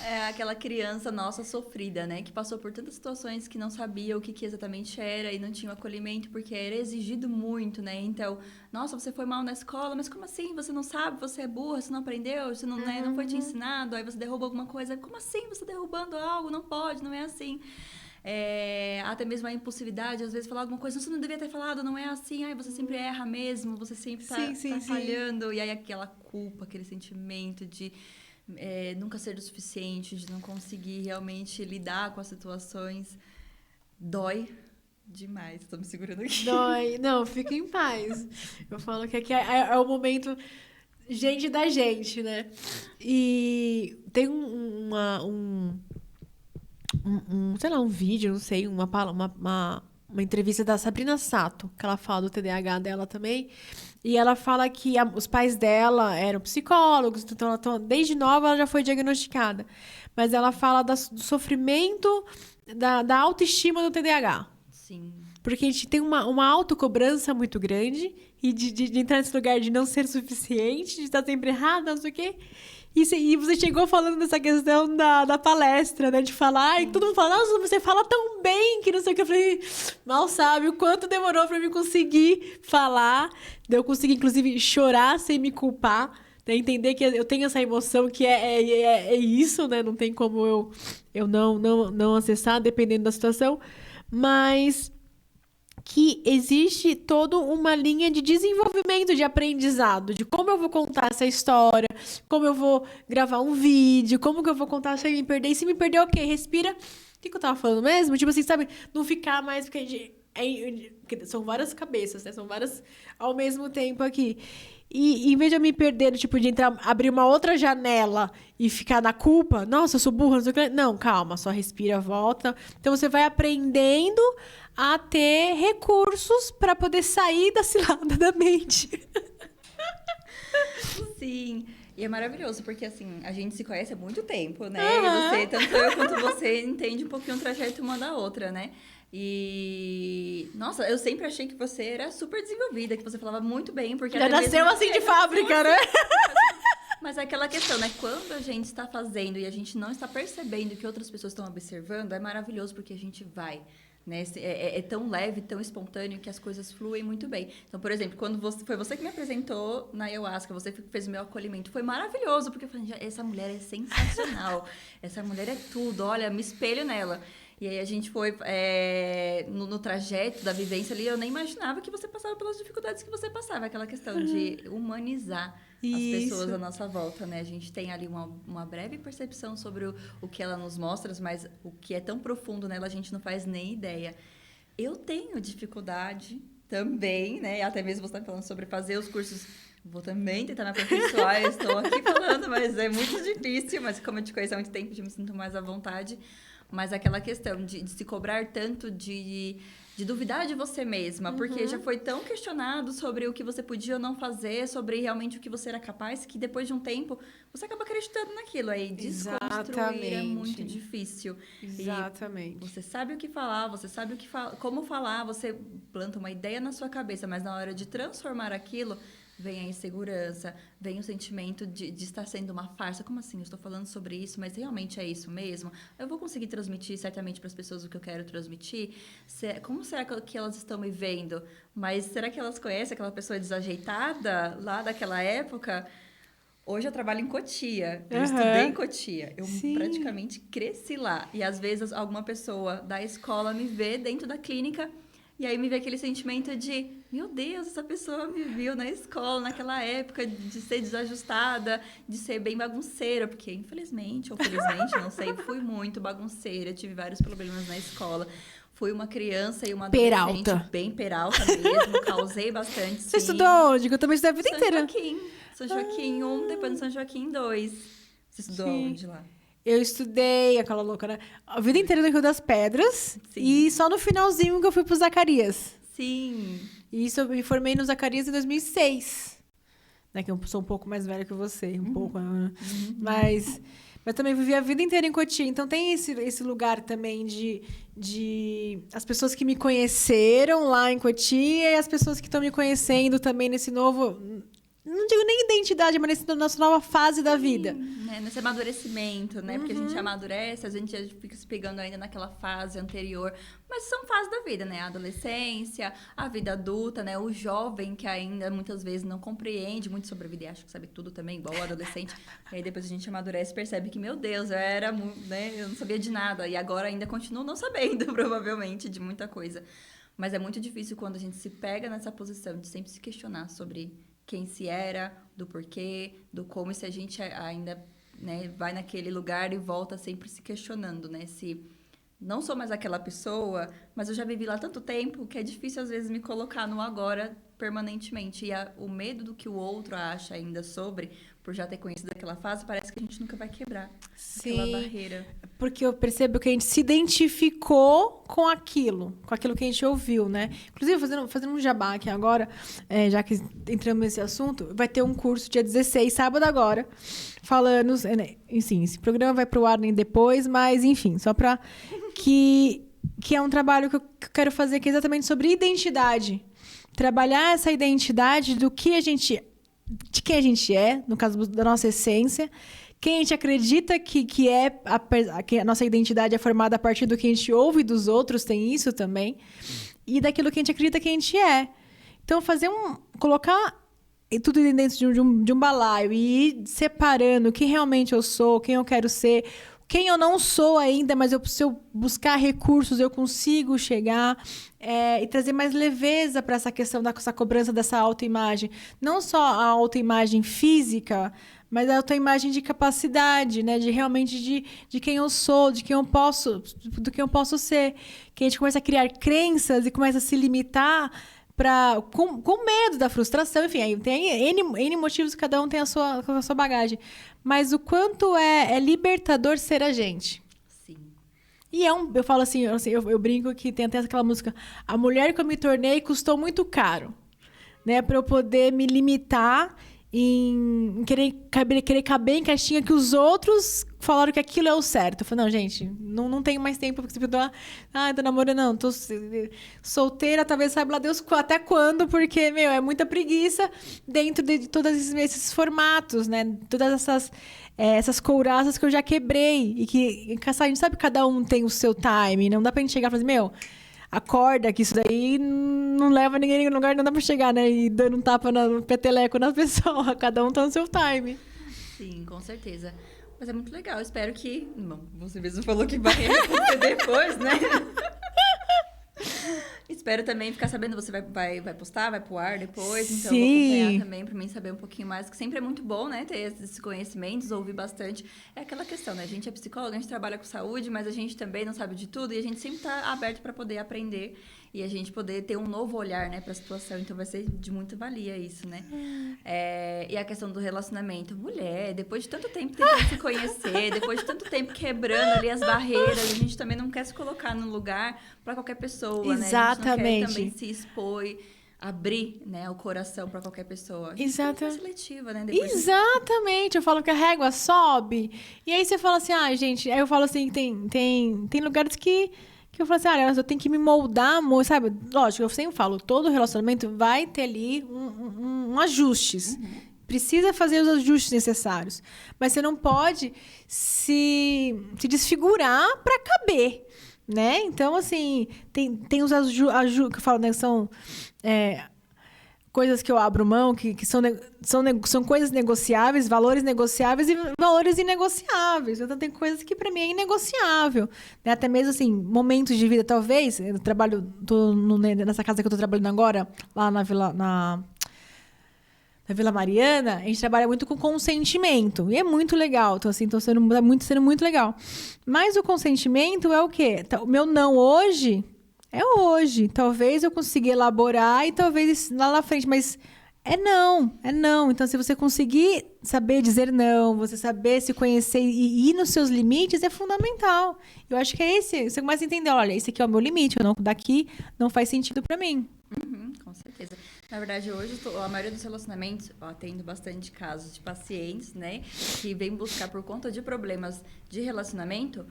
É aquela criança nossa sofrida, né? Que passou por tantas situações que não sabia o que exatamente era e não tinha o acolhimento porque era exigido muito, né? Então, nossa, você foi mal na escola, mas como assim? Você não sabe? Você é burra? Você não aprendeu? Você não, né, não foi te ensinado? Aí você derruba alguma coisa. Como assim você derrubando algo? Não pode, não é assim. Até mesmo a impulsividade, às vezes falar alguma coisa, você não devia ter falado, não é assim, você sempre erra mesmo, você sempre tá falhando. E aí aquela culpa, aquele sentimento de... nunca ser o suficiente, de não conseguir realmente lidar com as situações, dói demais. Estou me segurando aqui. Dói. Não, fica em paz. Eu falo que aqui é o momento gente da gente, né? E tem sei lá, um vídeo, não sei, uma entrevista da Sabrina Sato, que ela fala do TDAH dela também. E ela fala que os pais dela eram psicólogos, então desde nova ela já foi diagnosticada. Mas ela fala do sofrimento, da autoestima do TDAH. Sim. Porque a gente tem uma autocobrança muito grande e de entrar nesse lugar de não ser suficiente, de estar sempre errada, não sei o quê. E você chegou falando dessa questão da palestra, né? De falar, e todo mundo fala, nossa, você fala tão bem, que não sei o que. Eu falei, mal sabe o quanto demorou pra eu conseguir falar. Eu consegui, inclusive, chorar sem me culpar. Né? Entender que eu tenho essa emoção que é isso, né? Não tem como eu não acessar, dependendo da situação. Mas... que existe toda uma linha de desenvolvimento, de aprendizado, de como eu vou contar essa história, como eu vou gravar um vídeo, como que eu vou contar sem me perder. E se me perder, ok, respira. O que eu tava falando mesmo? Tipo assim, sabe? Não ficar mais... Porque são várias cabeças, né? São várias ao mesmo tempo aqui. E em vez de eu me perder, tipo, de abrir uma outra janela e ficar na culpa, nossa, eu sou burra, não sei o que. Não, calma, só respira, volta. Então você vai aprendendo a ter recursos para poder sair da cilada da mente. Sim. E é maravilhoso, porque assim, a gente se conhece há muito tempo, né? E tanto eu quanto você, entende um pouquinho o trajeto uma da outra, né? E... nossa, eu sempre achei que você era super desenvolvida, que você falava muito bem, porque... Já nasceu assim de fábrica, né? Mas é aquela questão, né? Quando a gente está fazendo e a gente não está percebendo que outras pessoas estão observando, é maravilhoso, porque a gente vai... né? É tão leve, tão espontâneo que as coisas fluem muito bem. Então, por exemplo, quando foi você que me apresentou na ayahuasca, você que fez o meu acolhimento, foi maravilhoso, porque eu falei, essa mulher é sensacional, essa mulher é tudo, olha, me espelho nela. E aí a gente foi no trajeto da vivência ali, eu nem imaginava que você passava pelas dificuldades que você passava, aquela questão de humanizar as pessoas à nossa volta, né? A gente tem ali uma breve percepção sobre o que ela nos mostra, mas o que é tão profundo nela a gente não faz nem ideia. Eu tenho dificuldade também, né? Até mesmo você está falando sobre fazer os cursos. Vou também tentar me aperfeiçoar, eu estou aqui falando, mas é muito difícil. Mas como eu te conheço há muito tempo, já me sinto mais à vontade. Mas aquela questão de se cobrar tanto de duvidar de você mesma, porque já foi tão questionado sobre o que você podia ou não fazer, sobre realmente o que você era capaz, que depois de um tempo você acaba acreditando naquilo. Aí desconstruir é muito difícil. Exatamente. E você sabe o que falar, você sabe como falar, você planta uma ideia na sua cabeça, mas na hora de transformar aquilo, vem a insegurança, vem o sentimento de estar sendo uma farsa. Como assim? Eu estou falando sobre isso, mas realmente é isso mesmo? Eu vou conseguir transmitir certamente para as pessoas o que eu quero transmitir? Como será que elas estão me vendo? Mas será que elas conhecem aquela pessoa desajeitada lá daquela época? Hoje eu trabalho em Cotia. Eu estudei em Cotia. Eu praticamente cresci lá. E às vezes alguma pessoa da escola me vê dentro da clínica. E aí me vê aquele sentimento de, meu Deus, essa pessoa me viu na escola, naquela época, de ser desajustada, de ser bem bagunceira, porque infelizmente, ou felizmente, não sei, fui muito bagunceira, tive vários problemas na escola. Fui uma criança e uma adolescente bem peralta mesmo, causei bastante, sim. Você estudou onde? Eu também estudei a vida inteira. São Joaquim 1, depois no São Joaquim 2. Você estudou onde lá? Eu estudei, aquela louca, né? A vida inteira no Rio das Pedras. Sim. E só no finalzinho que eu fui pro Zacarias. Sim. E isso eu me formei no Zacarias em 2006. Né? Que eu sou um pouco mais velha que você. Um pouco, né? Mas também vivi a vida inteira em Cotia. Então tem esse lugar também de as pessoas que me conheceram lá em Cotia e as pessoas que estão me conhecendo também nesse novo... Não digo nem identidade, mas nessa nova fase da vida. Né? Nesse amadurecimento, né? Porque a gente amadurece, a gente fica se pegando ainda naquela fase anterior. Mas são fases da vida, né? A adolescência, a vida adulta, né? O jovem que ainda muitas vezes não compreende muito sobre a vida e acha que sabe tudo também, igual o adolescente. E aí depois a gente amadurece e percebe que, meu Deus, eu não sabia de nada. E agora ainda continuo não sabendo, provavelmente, de muita coisa. Mas é muito difícil quando a gente se pega nessa posição de sempre se questionar sobre quem se era, do porquê, do como, e se a gente ainda, né, vai naquele lugar e volta sempre se questionando, né? Se não sou mais aquela pessoa, mas eu já vivi lá tanto tempo que é difícil, às vezes, me colocar no agora permanentemente. E o medo do que o outro acha ainda sobre, por já ter conhecido aquela fase, parece que a gente nunca vai quebrar aquela barreira. Porque eu percebo que a gente se identificou com aquilo que a gente ouviu, né? Inclusive, fazendo um jabá aqui agora, já que entramos nesse assunto, vai ter um curso dia 16, sábado agora, falando... Enfim, esse programa vai pro ar nem depois, mas, enfim, só para que é um trabalho que eu quero fazer, que é exatamente sobre identidade. Trabalhar essa identidade de quem a gente é, no caso da nossa essência, quem a gente acredita que a nossa identidade é formada a partir do que a gente ouve dos outros, tem isso também, e daquilo que a gente acredita que a gente é. Então, colocar tudo dentro de um balaio e ir separando quem realmente eu sou, quem eu quero ser, quem eu não sou ainda, mas se eu buscar recursos, eu consigo chegar e trazer mais leveza para essa questão dessa cobrança dessa autoimagem. Não só a autoimagem física, mas a autoimagem de capacidade, né? De realmente de quem eu sou, do que eu posso ser. Que a gente começa a criar crenças e começa a se limitar com medo da frustração. Enfim, aí tem N motivos, cada um tem a sua bagagem. Mas o quanto é libertador ser a gente. Sim. E eu falo assim, eu brinco que tem até aquela música, a mulher que eu me tornei custou muito caro, né? Para eu poder me limitar em querer caber em caixinha que os outros falaram que aquilo é o certo. Eu falei, não, gente, não tenho mais tempo porque você tô namorando, não, tô solteira, talvez saiba lá Deus até quando, porque, é muita preguiça dentro de todos esses formatos, né? Todas essas couraças que eu já quebrei e que, a gente sabe que cada um tem o seu time, não dá pra gente chegar e falar assim, acorda, que isso daí não leva ninguém em lugar, não dá pra chegar, né? E dando um tapa no peteleco na pessoa. Cada um tá no seu time. Sim, com certeza. Mas é muito legal. Espero que... Bom, você mesmo falou que vai acontecer depois, né? Espero também ficar sabendo, você vai postar, vai pro ar depois, então eu vou acompanhar também pra mim saber um pouquinho mais, que sempre é muito bom, né, ter esses conhecimentos, ouvir bastante. É aquela questão, né, a gente é psicóloga, a gente trabalha com saúde, mas a gente também não sabe de tudo e a gente sempre tá aberto pra poder aprender e a gente poder ter um novo olhar, né, para a situação. Então, vai ser de muita valia isso, né? E a questão do relacionamento. Mulher, depois de tanto tempo tentando se conhecer, depois de tanto tempo quebrando ali as barreiras, a gente também não quer se colocar no lugar para qualquer pessoa, né? A gente não quer também se expor, abrir, né, o coração para qualquer pessoa. Exatamente. Seletiva, né? Exatamente. Eu falo que a régua sobe. E aí você fala assim, gente... Aí eu falo assim, tem lugares que eu falo assim, eu tenho que me moldar, sabe? Lógico, eu sempre falo, todo relacionamento vai ter ali um ajustes. Precisa fazer os ajustes necessários. Mas você não pode se desfigurar para caber, né? Então, assim, tem os ajustes que eu falo, né? São coisas que eu abro mão, que são coisas negociáveis, valores negociáveis e valores inegociáveis. Então, tem coisas que, para mim, é inegociável. Né? Até mesmo, assim, momentos de vida, talvez. Eu trabalho, nessa casa que eu tô trabalhando agora, lá na Vila Mariana, a gente trabalha muito com consentimento. E é muito legal. Então, assim, sendo muito legal. Mas o consentimento é o quê? O meu não hoje é hoje. Talvez eu consiga elaborar e talvez lá na frente. Mas é não. Então, se você conseguir saber dizer não, você saber se conhecer e ir nos seus limites, é fundamental. Eu acho que é esse. Você começa a entender, olha, esse aqui é o meu limite. Daqui não faz sentido para mim. Com certeza. Na verdade, hoje, a maioria dos relacionamentos, eu atendo bastante casos de pacientes, né, que vêm buscar por conta de problemas de relacionamento.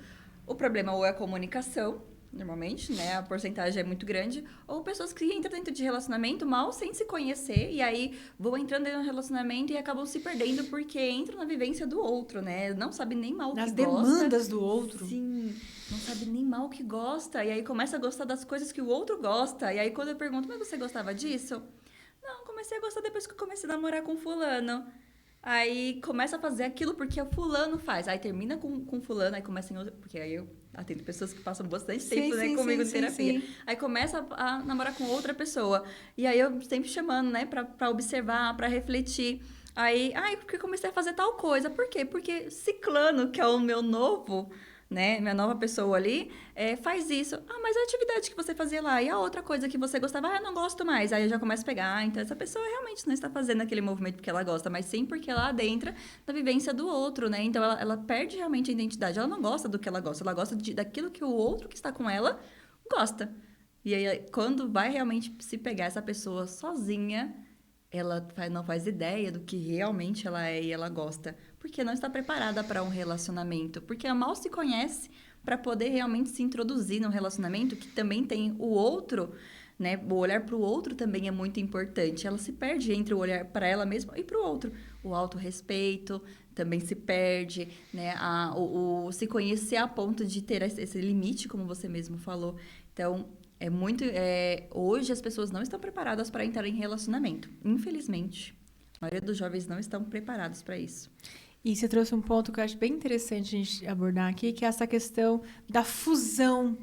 O problema ou é a comunicação, normalmente, né, a porcentagem é muito grande, ou pessoas que entram dentro de relacionamento mal sem se conhecer, e aí vão entrando dentro do relacionamento e acabam se perdendo porque entram na vivência do outro, né, não sabe nem mal o que gosta. Nas demandas do outro. Sim, não sabe nem mal o que gosta, e aí começa a gostar das coisas que o outro gosta, e aí quando eu pergunto, mas você gostava disso? Não, comecei a gostar depois que eu comecei a namorar com fulano. Aí começa a fazer aquilo porque o fulano faz. Aí termina com fulano, aí começa em outro... Porque aí eu atendo pessoas que passam bastante tempo comigo em terapia. Sim. Aí começa a namorar com outra pessoa. E aí eu sempre chamando, né, pra observar, pra refletir. Aí, porque comecei a fazer tal coisa. Por quê? Porque ciclano, que é o meu novo... né, minha nova pessoa ali, faz isso. Mas a atividade que você fazia lá e a outra coisa que você gostava, eu não gosto mais. Aí eu já começo a pegar, então essa pessoa realmente não está fazendo aquele movimento porque ela gosta, mas sim porque ela adentra na vivência do outro, né? Então ela perde realmente a identidade. Ela não gosta do que ela gosta daquilo que o outro que está com ela gosta. E aí, quando vai realmente se pegar essa pessoa sozinha, ela não faz ideia do que realmente ela é e ela gosta. Porque não está preparada para um relacionamento. Porque ela mal se conhece para poder realmente se introduzir num relacionamento que também tem o outro, né? O olhar para o outro também é muito importante. Ela se perde entre o olhar para ela mesma e para o outro. O autorrespeito também se perde, né? O se conhecer a ponto de ter esse limite, como você mesmo falou. Então, hoje as pessoas não estão preparadas para entrar em relacionamento. Infelizmente, a maioria dos jovens não estão preparados para isso. E você trouxe um ponto que eu acho bem interessante a gente abordar aqui, que é essa questão da fusão,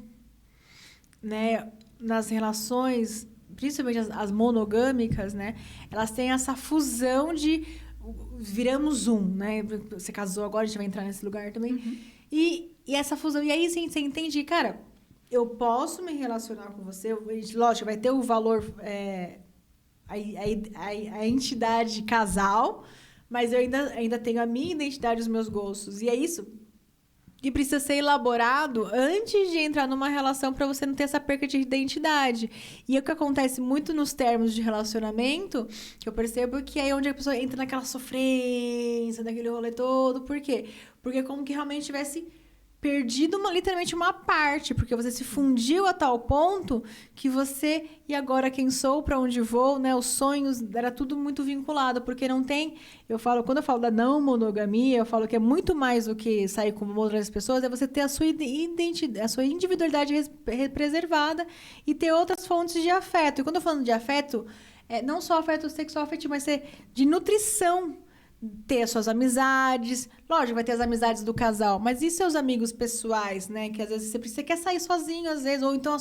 né? Nas relações, principalmente as monogâmicas, né? Elas têm essa fusão de viramos um, né? Você casou agora, a gente vai entrar nesse lugar também. Uhum. E essa fusão, e aí você entende, cara, eu posso me relacionar com você, lógico, vai ter o valor, a entidade casal, mas eu ainda tenho a minha identidade, os meus gostos. E é isso que precisa ser elaborado antes de entrar numa relação para você não ter essa perca de identidade. E é o que acontece muito nos termos de relacionamento, que eu percebo que é onde a pessoa entra naquela sofrência, naquele rolê todo. Por quê? Porque é como que realmente tivesse perdido literalmente uma parte, porque você se fundiu a tal ponto que você, e agora quem sou, para onde vou, né? Os sonhos, era tudo muito vinculado, porque não tem, quando eu falo da não monogamia, eu falo que é muito mais do que sair com outras pessoas, é você ter a sua identidade, a sua individualidade preservada e ter outras fontes de afeto. E quando eu falo de afeto, não só afeto sexual afetivo, mas de nutrição, ter as suas amizades, lógico, vai ter as amizades do casal, mas e seus amigos pessoais, né? Que às vezes você quer sair sozinho, às vezes, ou então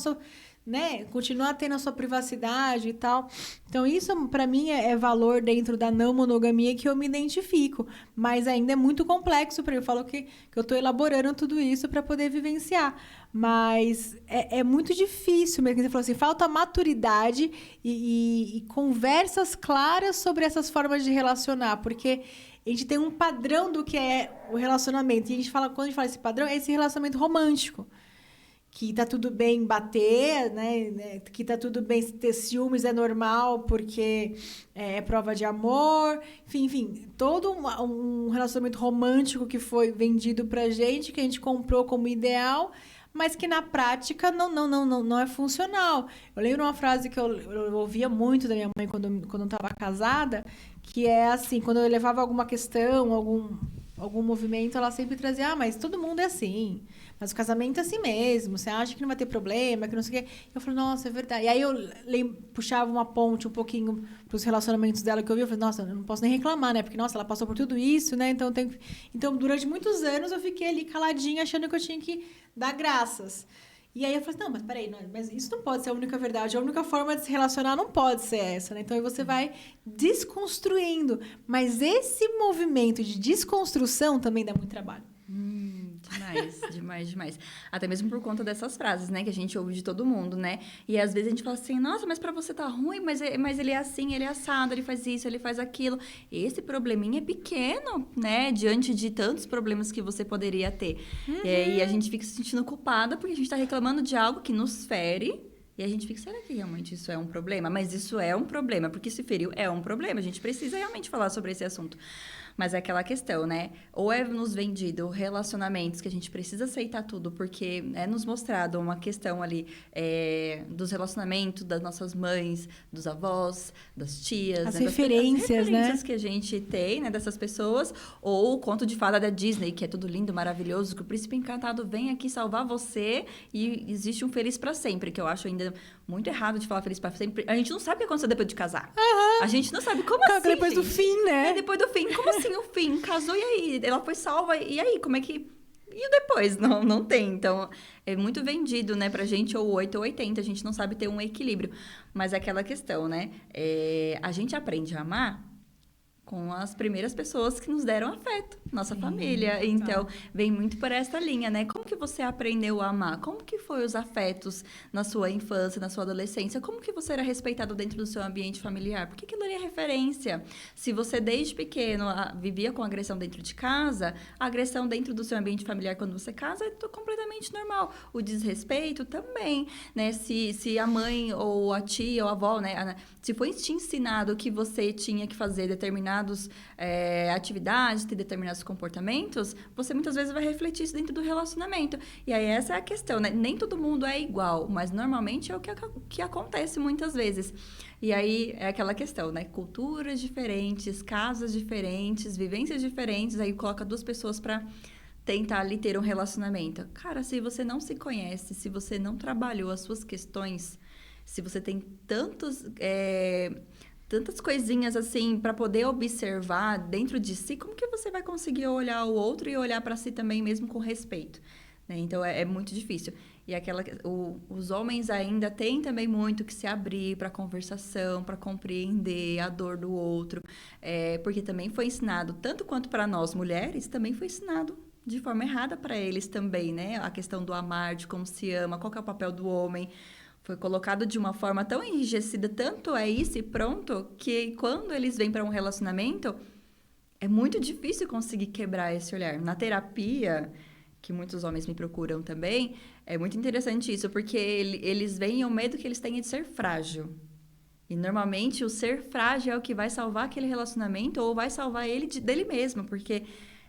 né, continuar tendo a sua privacidade e tal. Então, isso para mim é valor dentro da não monogamia que eu me identifico. Mas ainda é muito complexo para mim. Eu falo que eu estou elaborando tudo isso para poder vivenciar. Mas é muito difícil mesmo. Você falou assim, falta maturidade e conversas claras sobre essas formas de relacionar. Porque a gente tem um padrão do que é o relacionamento. E quando a gente fala esse padrão, é esse relacionamento romântico. Que tá tudo bem bater, né? Que tá tudo bem ter ciúmes, é normal, porque é prova de amor. Enfim, todo um relacionamento romântico que foi vendido pra gente, que a gente comprou como ideal, mas que na prática não é funcional. Eu lembro uma frase que eu ouvia muito da minha mãe quando eu estava casada, que é assim, quando eu levava alguma questão, algum movimento, ela sempre trazia, mas todo mundo é assim. Mas o casamento é assim mesmo. Você acha que não vai ter problema, que não sei o quê. Eu falei, nossa, é verdade. E aí eu puxava uma ponte um pouquinho para os relacionamentos dela que eu vi. Eu falei, nossa, eu não posso nem reclamar, né? Porque, nossa, ela passou por tudo isso, né? Então, durante muitos anos, eu fiquei ali caladinha, achando que eu tinha que dar graças. E aí eu falei, não, mas peraí, mas isso não pode ser a única verdade. A única forma de se relacionar não pode ser essa, né? Então, aí você vai desconstruindo. Mas esse movimento de desconstrução também dá muito trabalho. Demais. Até mesmo por conta dessas frases, né? Que a gente ouve de todo mundo, né? E às vezes a gente fala assim, nossa, mas pra você tá ruim, mas ele é assim, ele é assado, ele faz isso, ele faz aquilo. Esse probleminha é pequeno, né? Diante de tantos problemas que você poderia ter. E a gente fica se sentindo culpada porque a gente tá reclamando de algo que nos fere. E a gente fica, será que realmente isso é um problema? Mas isso é um problema, porque se feriu é um problema. A gente precisa realmente falar sobre esse assunto. Mas é aquela questão, né? Ou é nos vendido relacionamentos que a gente precisa aceitar tudo, porque é nos mostrado uma questão ali dos relacionamentos das nossas mães, dos avós, das tias. As né? referências, né? Que a gente tem, né? Dessas pessoas. Ou o conto de fada da Disney, que é tudo lindo, maravilhoso, que o príncipe encantado vem aqui salvar você e existe um feliz pra sempre, que eu acho ainda muito errado de falar feliz pra sempre. A gente não sabe o que aconteceu depois de casar. A gente não sabe como assim, depois gente? do fim, né? Depois do fim. Como assim o fim? Casou e aí? Ela foi salva e aí? Como é que... E o depois? Não tem. Então, é muito vendido, né? Pra gente, ou 8 ou 80. A gente não sabe ter um equilíbrio. Mas é aquela questão, né? A gente aprende a amar com as primeiras pessoas que nos deram afeto, nossa família. Então, vem muito por essa linha, né? Como que você aprendeu a amar? Como que foi os afetos na sua infância, na sua adolescência? Como que você era respeitado dentro do seu ambiente familiar? Porque aquilo ali é referência. Se você, desde pequeno, vivia com agressão dentro de casa, a agressão dentro do seu ambiente familiar, quando você casa, é completamente normal. O desrespeito também, né? Se a mãe, ou a tia, ou a avó, né? Se foi te ensinado que você tinha que fazer determinadas atividades, ter determinados comportamentos, você muitas vezes vai refletir isso dentro do relacionamento. E aí essa é a questão, né? Nem todo mundo é igual, mas normalmente é o que acontece muitas vezes. E aí é aquela questão, né? Culturas diferentes, casas diferentes, vivências diferentes, aí coloca duas pessoas para tentar ali ter um relacionamento. Cara, se você não se conhece, se você não trabalhou as suas questões, se você tem tantas coisinhas assim para poder observar dentro de si, como que você vai conseguir olhar o outro e olhar para si também mesmo com respeito, né? Então é muito difícil. E os homens ainda têm também muito que se abrir para conversação, para compreender a dor do outro, porque também foi ensinado, tanto quanto para nós mulheres, também foi ensinado de forma errada para eles também, né? A questão do amar, de como se ama, qual que é o papel do homem. Foi colocado de uma forma tão enrijecida, tanto é isso e pronto, que quando eles vêm para um relacionamento, é muito difícil conseguir quebrar esse olhar. Na terapia, que muitos homens me procuram também, é muito interessante isso, porque eles veem o medo que eles têm de ser frágil. E normalmente o ser frágil é o que vai salvar aquele relacionamento ou vai salvar ele dele mesmo, porque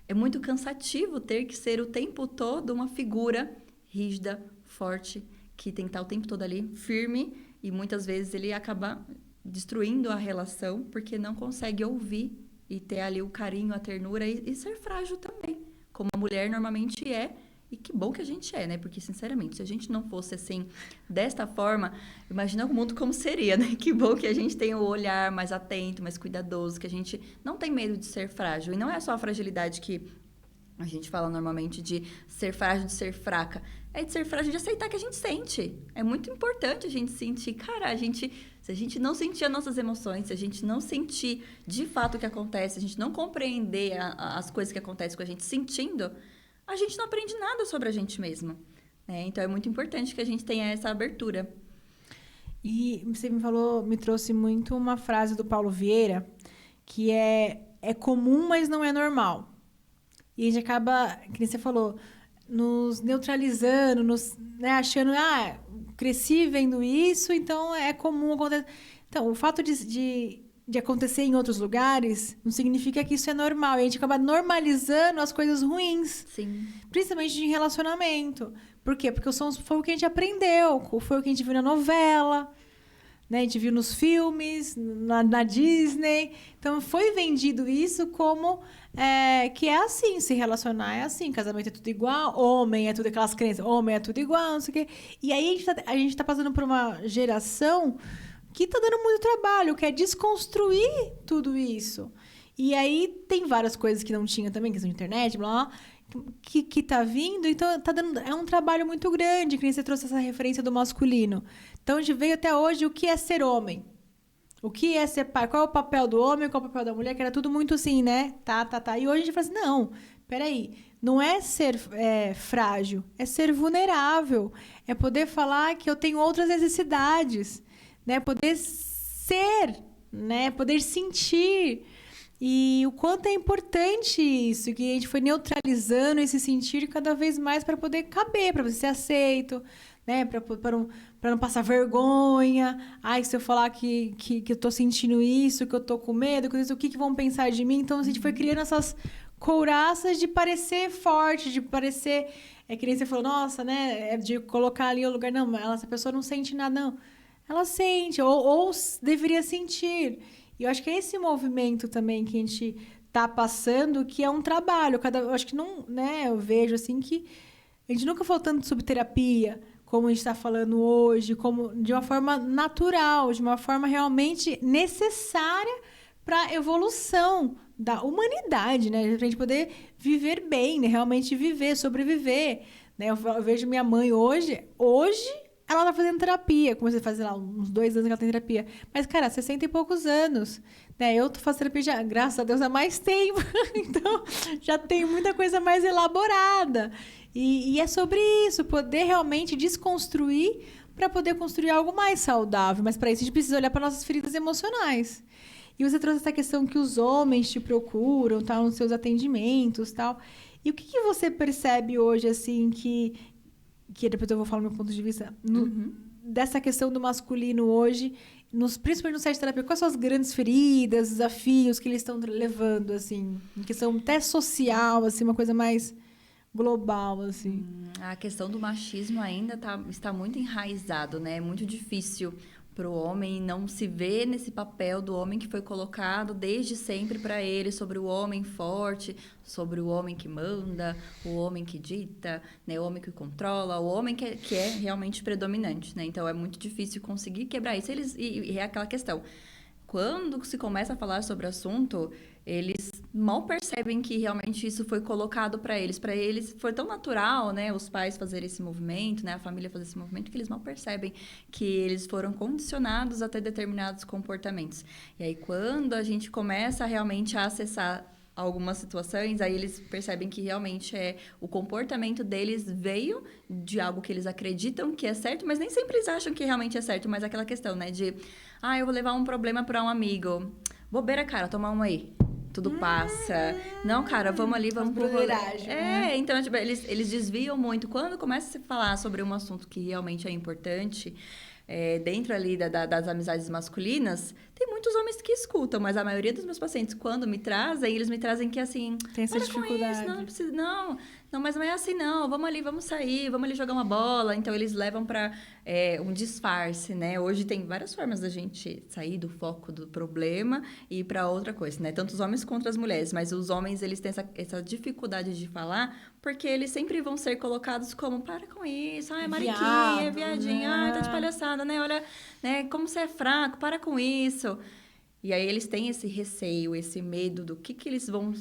é muito cansativo ter que ser o tempo todo uma figura rígida, forte, que tem que estar o tempo todo ali firme, e muitas vezes ele acaba destruindo a relação porque não consegue ouvir e ter ali o carinho, a ternura e ser frágil também, como a mulher normalmente é. E que bom que a gente é, né? Porque, sinceramente, se a gente não fosse assim, desta forma, imagina o mundo como seria, né? Que bom que a gente tem o olhar mais atento, mais cuidadoso, que a gente não tem medo de ser frágil. E não é só a fragilidade que A gente fala normalmente de ser frágil, de ser fraca. É de ser frágil, de aceitar que a gente sente. É muito importante a gente sentir. Cara, se a gente não sentir as nossas emoções, se a gente não sentir de fato o que acontece, se a gente não compreender as coisas que acontecem com a gente sentindo, a gente não aprende nada sobre a gente mesmo. Né? Então, é muito importante que a gente tenha essa abertura. E você me trouxe muito uma frase do Paulo Vieira, que é comum, mas não é normal. E a gente acaba, que nem você falou, nos neutralizando, né, achando, cresci vendo isso, então é comum acontecer. Então, o fato de acontecer em outros lugares não significa que isso é normal. E a gente acaba normalizando as coisas ruins. Sim. Principalmente de relacionamento. Por quê? Porque foi o que a gente aprendeu, foi o que a gente viu na novela, né? A gente viu nos filmes, na Disney. Então, foi vendido isso como que é assim, se relacionar é assim, casamento é tudo igual, homem é tudo aquelas crenças, homem é tudo igual, não sei o quê. E aí, a gente tá passando por uma geração que tá dando muito trabalho, que é desconstruir tudo isso. E aí, tem várias coisas que não tinha também, questão de internet, blá, blá, que tá vindo, então é um trabalho muito grande, que nem você trouxe essa referência do masculino. Então, a gente veio até hoje o que é ser homem. O que é ser pai? Qual é o papel do homem? Qual é o papel da mulher? Que era tudo muito assim, né? Tá. E hoje a gente fala assim, não, peraí. Não é ser frágil, é ser vulnerável. É poder falar que eu tenho outras necessidades. Né? Poder ser, né? Poder sentir. E o quanto é importante isso, que a gente foi neutralizando esse sentir cada vez mais para poder caber, para você ser aceito, né? Para não passar vergonha. Ai, se eu falar que eu tô sentindo isso, que eu tô com medo, o que vão pensar de mim? Então, a gente foi criando essas couraças de parecer forte, de parecer... É que nem você falou, nossa, né? De colocar ali o lugar... Não, essa pessoa não sente nada, não. Ela sente, ou deveria sentir. E eu acho que é esse movimento também que a gente tá passando, que é um trabalho. Eu acho que não... né? Eu vejo, assim, que a gente nunca falou tanto sobre terapia, como a gente está falando hoje, como de uma forma natural, de uma forma realmente necessária para a evolução da humanidade, né? Para a gente poder viver bem, né? Realmente viver, sobreviver. Né? Eu vejo minha mãe hoje ela está fazendo terapia. Comecei a fazer lá uns 2 anos que ela tem terapia. Mas, cara, 60 e poucos anos. Né? Eu tô fazendo terapia, já, graças a Deus, há mais tempo. Então, já tenho muita coisa mais elaborada. E é sobre isso, poder realmente desconstruir para poder construir algo mais saudável. Mas para isso a gente precisa olhar para nossas feridas emocionais. E você trouxe essa questão que os homens te procuram, tal, nos seus atendimentos, tal. E o que você percebe hoje, assim, que depois eu vou falar do meu ponto de vista, dessa questão do masculino hoje, principalmente no site de terapia, quais são as grandes feridas, desafios que eles estão levando, assim, em questão até social, assim, uma coisa mais global, assim. A questão do machismo ainda está muito enraizado, né? É muito difícil para o homem não se ver nesse papel do homem que foi colocado desde sempre para ele, sobre o homem forte, sobre o homem que manda, o homem que dita, né? O homem que controla, o homem que é realmente predominante, né? Então, é muito difícil conseguir quebrar isso. E é aquela questão, quando se começa a falar sobre o assunto, eles mal percebem que realmente isso foi colocado para eles. Para eles foi tão natural, né, os pais fazerem esse movimento, né, a família fazer esse movimento, que eles mal percebem que eles foram condicionados a ter determinados comportamentos. E aí, quando a gente começa realmente a acessar algumas situações, aí eles percebem que realmente o comportamento deles veio de algo que eles acreditam que é certo, mas nem sempre eles acham que realmente é certo, mas aquela questão, né, de, eu vou levar um problema para um amigo. Bobeira, cara, toma uma aí. Tudo passa. Não, cara, vamos ali, vamos pro rolê. Então, tipo, eles desviam muito. Quando começa a se falar sobre um assunto que realmente é importante, dentro ali das amizades masculinas, tem muitos homens que escutam, mas a maioria dos meus pacientes, quando me trazem, eles me trazem que, assim... Tem essa dificuldade. Isso, não precisa... Não, mas não é assim, não. Vamos ali, vamos sair, vamos ali jogar uma bola. Então, eles levam para um disfarce, né? Hoje tem várias formas da gente sair do foco do problema e ir para outra coisa, né? Tanto os homens quanto as mulheres. Mas os homens, eles têm essa dificuldade de falar, porque eles sempre vão ser colocados como, para com isso, é mariquinha, é viadinha, tá de palhaçada, né? Olha, né? Como você é fraco, para com isso. E aí eles têm esse receio, esse medo do que eles vão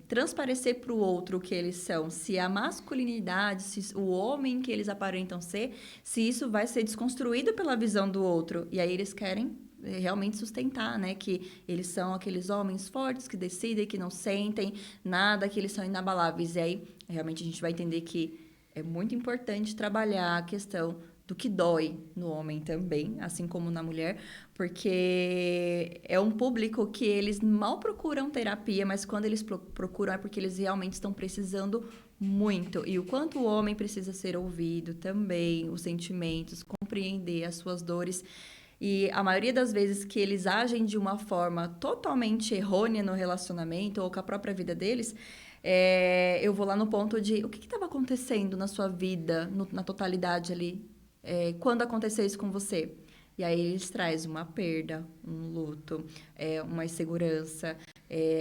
transparecer para o outro o que eles são. Se a masculinidade, se o homem que eles aparentam ser, se isso vai ser desconstruído pela visão do outro. E aí eles querem realmente sustentar, né? Que eles são aqueles homens fortes que decidem, que não sentem nada, que eles são inabaláveis. E aí, realmente, a gente vai entender que é muito importante trabalhar a questão do que dói no homem também, assim como na mulher, porque é um público que eles mal procuram terapia, mas quando eles procuram é porque eles realmente estão precisando muito. E o quanto o homem precisa ser ouvido também, os sentimentos, compreender as suas dores. E a maioria das vezes que eles agem de uma forma totalmente errônea no relacionamento ou com a própria vida deles, eu vou lá no ponto de o que estava acontecendo na sua vida, na totalidade ali, quando aconteceu isso com você. E aí eles trazem uma perda, um luto, uma insegurança,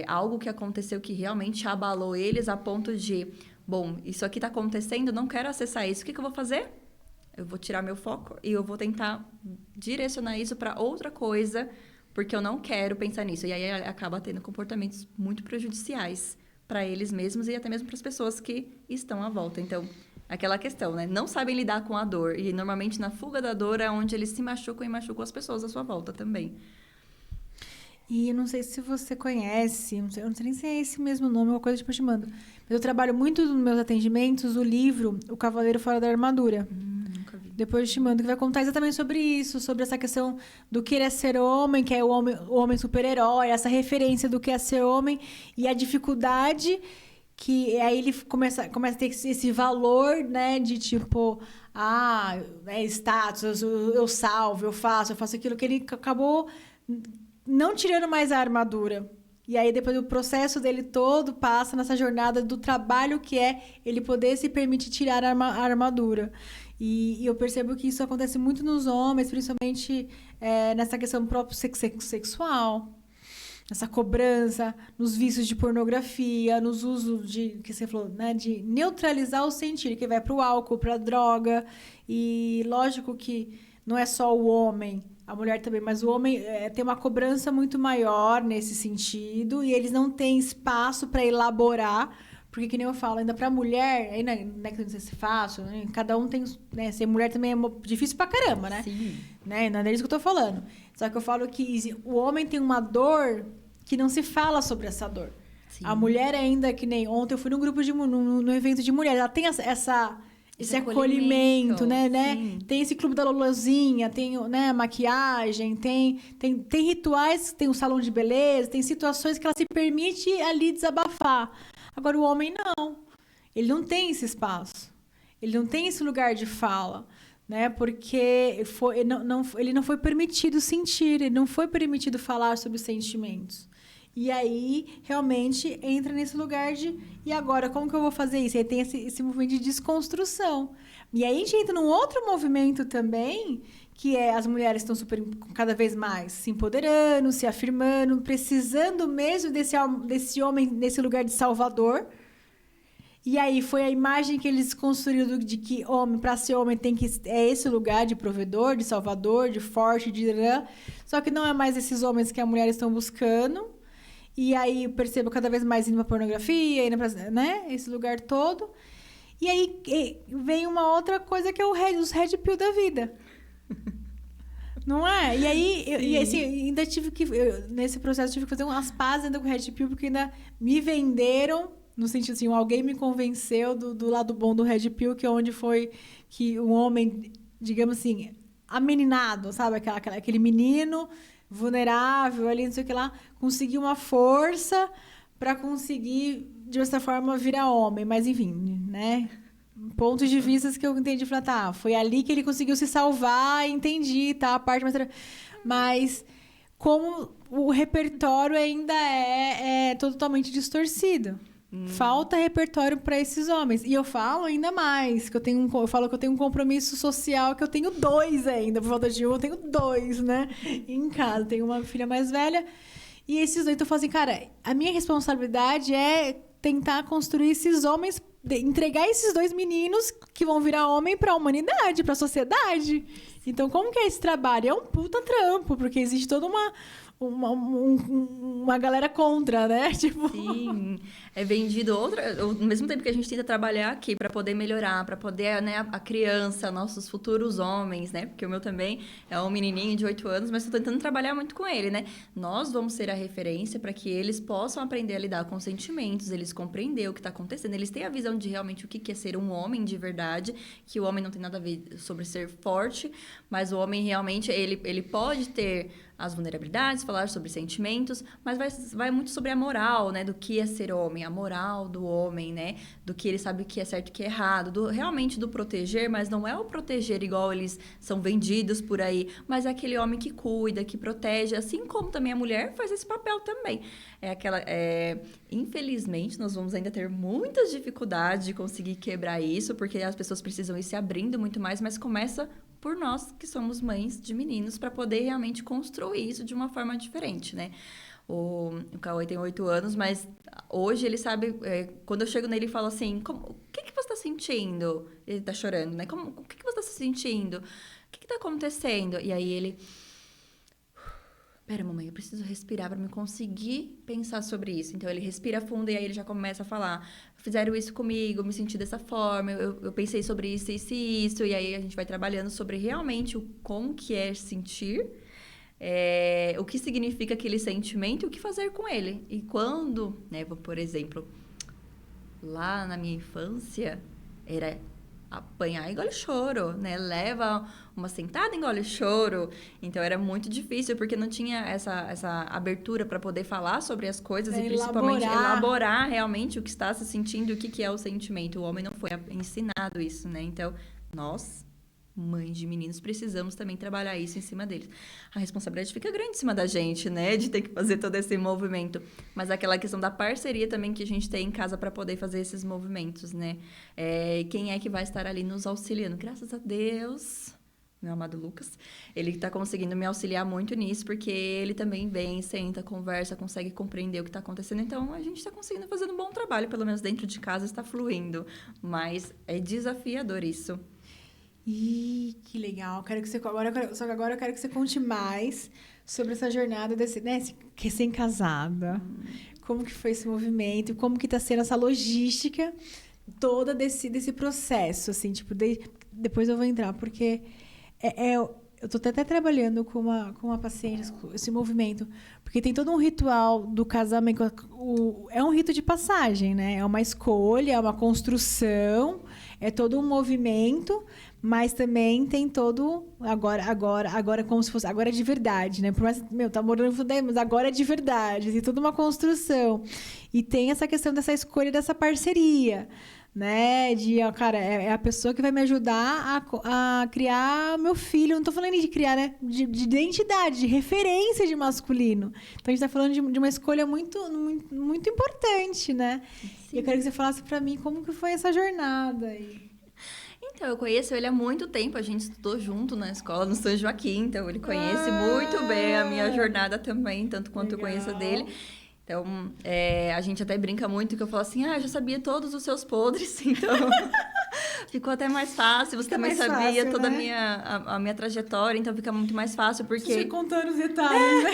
algo que aconteceu que realmente abalou eles a ponto de, bom, isso aqui está acontecendo, não quero acessar isso, o que eu vou fazer? Eu vou tirar meu foco e eu vou tentar direcionar isso para outra coisa, porque eu não quero pensar nisso. E aí acaba tendo comportamentos muito prejudiciais para eles mesmos e até mesmo para as pessoas que estão à volta. Então, aquela questão, né? Não sabem lidar com a dor. E normalmente na fuga da dor é onde eles se machucam e machucam as pessoas à sua volta também. E eu não sei se você conhece, eu não sei nem se é esse mesmo nome, uma coisa tipo, eu te mando. Mas eu trabalho muito nos meus atendimentos o livro O Cavaleiro Fora da Armadura. Nunca vi. Depois eu te mando, que vai contar exatamente sobre isso, sobre essa questão do que é ser homem, que é o homem super-herói, essa referência do que é ser homem e a dificuldade que aí ele começa a ter esse valor, né, de tipo, status, eu salvo, eu faço aquilo, que ele acabou não tirando mais a armadura. E aí, depois o processo dele todo passa nessa jornada do trabalho que é ele poder se permitir tirar a armadura. E eu percebo que isso acontece muito nos homens, principalmente nessa questão própria sexual, nessa cobrança, nos vícios de pornografia, nos usos que você falou, né, de neutralizar o sentir, que vai para o álcool, para a droga. E lógico que não é só o homem, a mulher também, mas o homem tem uma cobrança muito maior nesse sentido e eles não têm espaço para elaborar, porque, que nem eu falo, ainda para a mulher, aí não é que não sei se é fácil, né? Cada um tem, né, ser mulher também é difícil pra caramba, né? Sim. Né? Não é isso que eu tô falando. Só que eu falo que o homem tem uma dor que não se fala sobre essa dor. Sim. A mulher ainda, que nem ontem eu fui num grupo no evento de mulheres, ela tem esse acolhimento, né? Tem esse clube da Lolozinha, tem, né, maquiagem, tem rituais, tem um salão de beleza, tem situações que ela se permite ali desabafar. Agora, o homem não. Ele não tem esse espaço. Ele não tem esse lugar de fala, né? Porque ele não foi permitido sentir, ele não foi permitido falar sobre os sentimentos. E aí, realmente, entra nesse lugar de... E agora, como que eu vou fazer isso? E aí tem esse movimento de desconstrução. E aí a gente entra num outro movimento também, que é as mulheres estão cada vez mais se empoderando, se afirmando, precisando mesmo desse homem nesse lugar de salvador. E aí foi a imagem que eles construíram de que homem, para ser homem, é esse lugar de provedor, de salvador, de forte, só que não é mais esses homens que as mulheres estão buscando. E aí eu percebo cada vez mais indo pra pornografia, indo pra, né, esse lugar todo. E aí vem uma outra coisa que é os red pill da vida. Não é? E aí, assim, ainda tive que... nesse processo, tive que fazer umas pazes ainda com o red pill, porque ainda me venderam, no sentido assim, alguém me convenceu do lado bom do red pill, que é onde foi que um homem, digamos assim, ameninado, sabe? Aquele menino vulnerável ali, não sei o que lá, conseguiu uma força para conseguir, de certa forma, virar homem. Mas, enfim, né? Pontos de vista que eu entendi. Falar, tá, foi ali que ele conseguiu se salvar, entendi, tá? A parte mais... Mas, como o repertório ainda é totalmente distorcido. Falta repertório para esses homens. E eu falo ainda mais, que eu falo que eu tenho um compromisso social, que eu tenho 2 ainda. Por falta de um, eu tenho 2, né? Em casa. Tenho uma filha mais velha. E esses 2, então eu falo assim, cara, a minha responsabilidade é tentar construir esses homens, entregar esses 2 meninos que vão virar homem para a humanidade, para a sociedade. Sim. Então, como que é esse trabalho? É um puta trampo, porque existe toda uma galera contra, né? Tipo... Sim, é vendido ao mesmo tempo que a gente tenta trabalhar aqui para poder melhorar, para poder, né, a criança, nossos futuros homens, né? Porque o meu também é um menininho de 8 anos, mas estou tentando trabalhar muito com ele, né? Nós vamos ser a referência para que eles possam aprender a lidar com sentimentos, eles compreender o que está acontecendo, eles têm a visão de realmente o que é ser um homem de verdade, que o homem não tem nada a ver sobre ser forte, mas o homem realmente, ele pode ter as vulnerabilidades, falar sobre sentimentos, mas vai muito sobre a moral, né? Do que é ser homem, a moral do homem, né? Do que ele sabe o que é certo e o que é errado, realmente do proteger, mas não é o proteger igual eles são vendidos por aí, mas é aquele homem que cuida, que protege, assim como também a mulher faz esse papel também. Infelizmente, nós vamos ainda ter muitas dificuldades de conseguir quebrar isso, porque as pessoas precisam ir se abrindo muito mais, mas começa por nós que somos mães de meninos para poder realmente construir isso de uma forma diferente, né? O Cauê tem 8 anos, mas hoje ele sabe... quando eu chego nele e falo assim, o que você está sentindo? Ele está chorando, né? O que você está se sentindo? O que está acontecendo? E aí ele... Pera, mamãe, eu preciso respirar para me conseguir pensar sobre isso. Então, ele respira fundo e aí ele já começa a falar. Fizeram isso comigo, eu me senti dessa forma, eu pensei sobre isso, isso e isso. E aí, a gente vai trabalhando sobre realmente como que é sentir, o que significa aquele sentimento e o que fazer com ele. E quando, né, por exemplo, lá na minha infância, era... apanhar engole choro, né? Leva uma sentada, engole choro. Então, era muito difícil, porque não tinha essa abertura para poder falar sobre as coisas e principalmente elaborar realmente o que está se sentindo, o que é o sentimento. O homem não foi ensinado isso, né? Então, nós, mães de meninos, precisamos também trabalhar isso em cima deles. A responsabilidade fica grande em cima da gente, né? De ter que fazer todo esse movimento. Mas aquela questão da parceria também que a gente tem em casa para poder fazer esses movimentos, né? Quem é que vai estar ali nos auxiliando? Graças a Deus, meu amado Lucas, ele está conseguindo me auxiliar muito nisso, porque ele também vem, senta, conversa, consegue compreender o que está acontecendo. Então, a gente está conseguindo fazer um bom trabalho, pelo menos dentro de casa está fluindo. Mas é desafiador isso. Ih, que legal. Só que agora eu quero que você conte mais sobre essa jornada desse, né, recém-casada. Como que foi esse movimento, como que tá sendo essa logística toda desse processo, assim, tipo, depois eu vou entrar, porque eu tô até trabalhando com uma paciente, esse movimento, porque tem todo um ritual do casamento, é um rito de passagem, né? É uma escolha, é uma construção, é todo um movimento, mas também tem todo agora como se fosse agora é de verdade, né? Por mais tá morando mas agora é de verdade, tem toda uma construção e tem essa questão dessa escolha dessa parceria, né? Cara, é a pessoa que vai me ajudar a criar meu filho. Não tô falando nem de criar, né? De identidade, de referência de masculino. Então, a gente tá falando de uma escolha muito, muito, muito importante, né? Sim. E eu quero que você falasse pra mim como que foi essa jornada aí. Então, eu conheço ele há muito tempo. A gente estudou junto na escola, no São Joaquim. Então, ele conhece muito bem a minha jornada também, tanto quanto eu conheço a dele. Então, a gente até brinca muito que eu falo assim, eu já sabia todos os seus podres, então ficou até mais fácil. Você também sabia fácil, toda, né? a minha trajetória, então fica muito mais fácil, porque... Você contando os detalhes, né?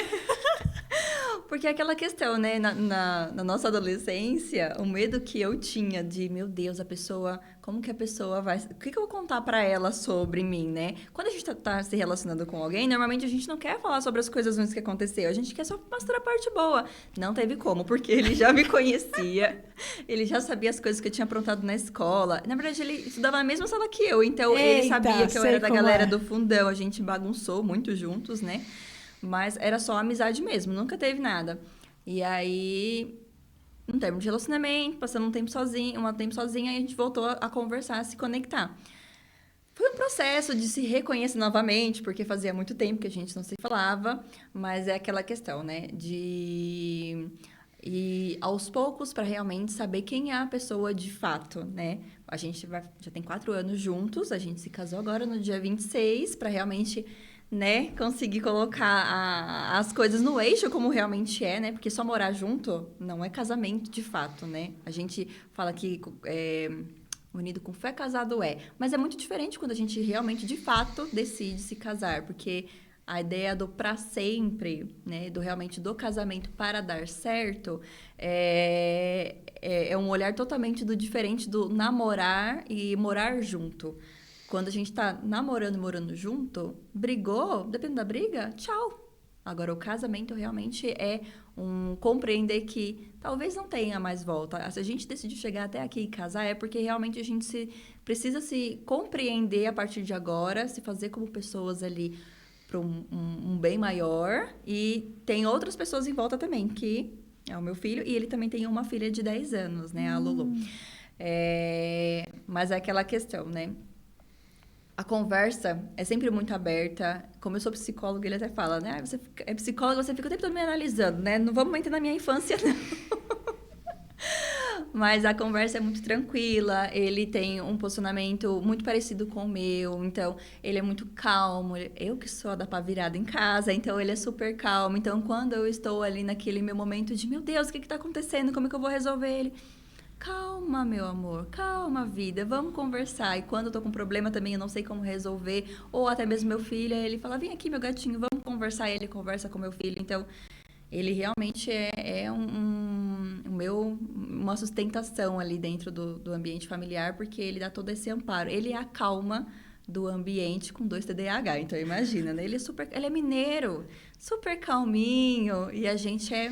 Porque é aquela questão, né? Na nossa adolescência, o medo que eu tinha de, meu Deus, como que a pessoa vai... O que eu vou contar pra ela sobre mim, né? Quando a gente tá se relacionando com alguém, normalmente a gente não quer falar sobre as coisas ruins que aconteceu. A gente quer só mostrar a parte boa. Não teve como, porque ele já me conhecia. Ele já sabia as coisas que eu tinha aprontado na escola. Na verdade, ele estudava na mesma sala que eu. Então, ele sabia que eu era da galera do fundão. A gente bagunçou muito juntos, né? Mas era só amizade mesmo, nunca teve nada. E aí, um termo de relacionamento, passando um tempo sozinha, e a gente voltou a conversar, a se conectar. Foi um processo de se reconhecer novamente, porque fazia muito tempo que a gente não se falava, mas é aquela questão, né, de ir aos poucos para realmente saber quem é a pessoa de fato, né? A gente já tem 4 anos juntos, a gente se casou agora no dia 26, para realmente... né, conseguir colocar as coisas no eixo como realmente é, né? Porque só morar junto não é casamento de fato, né? A gente fala que unido com fé, casado é. Mas é muito diferente quando a gente realmente, de fato, decide se casar, porque a ideia do pra sempre, né, realmente do casamento para dar certo, é um olhar totalmente diferente do namorar e morar junto. Quando a gente tá namorando e morando junto, brigou, dependendo da briga, tchau. Agora, o casamento realmente é compreender que talvez não tenha mais volta. Se a gente decidir chegar até aqui e casar, é porque realmente a gente precisa se compreender a partir de agora, se fazer como pessoas ali para um bem maior. E tem outras pessoas em volta também, que é o meu filho, e ele também tem uma filha de 10 anos, né, a Lulu. Mas é aquela questão, né? A conversa é sempre muito aberta. Como eu sou psicóloga, ele até fala, né? Você é psicóloga, você fica o tempo todo me analisando, né? Não vamos entrar na minha infância, não. Mas a conversa é muito tranquila. Ele tem um posicionamento muito parecido com o meu. Então, ele é muito calmo. Eu que sou a da pá virada em casa, então ele é super calmo. Então, quando eu estou ali naquele meu momento de, meu Deus, o que está acontecendo? Como é que eu vou resolver ele? Calma, meu amor, calma, vida, vamos conversar. E quando eu tô com problema também, eu não sei como resolver, ou até mesmo meu filho, ele fala, vem aqui, meu gatinho, vamos conversar. E ele conversa com meu filho. Então, ele realmente é uma sustentação ali dentro do ambiente familiar, porque ele dá todo esse amparo. Ele é a calma do ambiente com 2 TDAH, então imagina, né? Ele é mineiro, super calminho, e a gente é...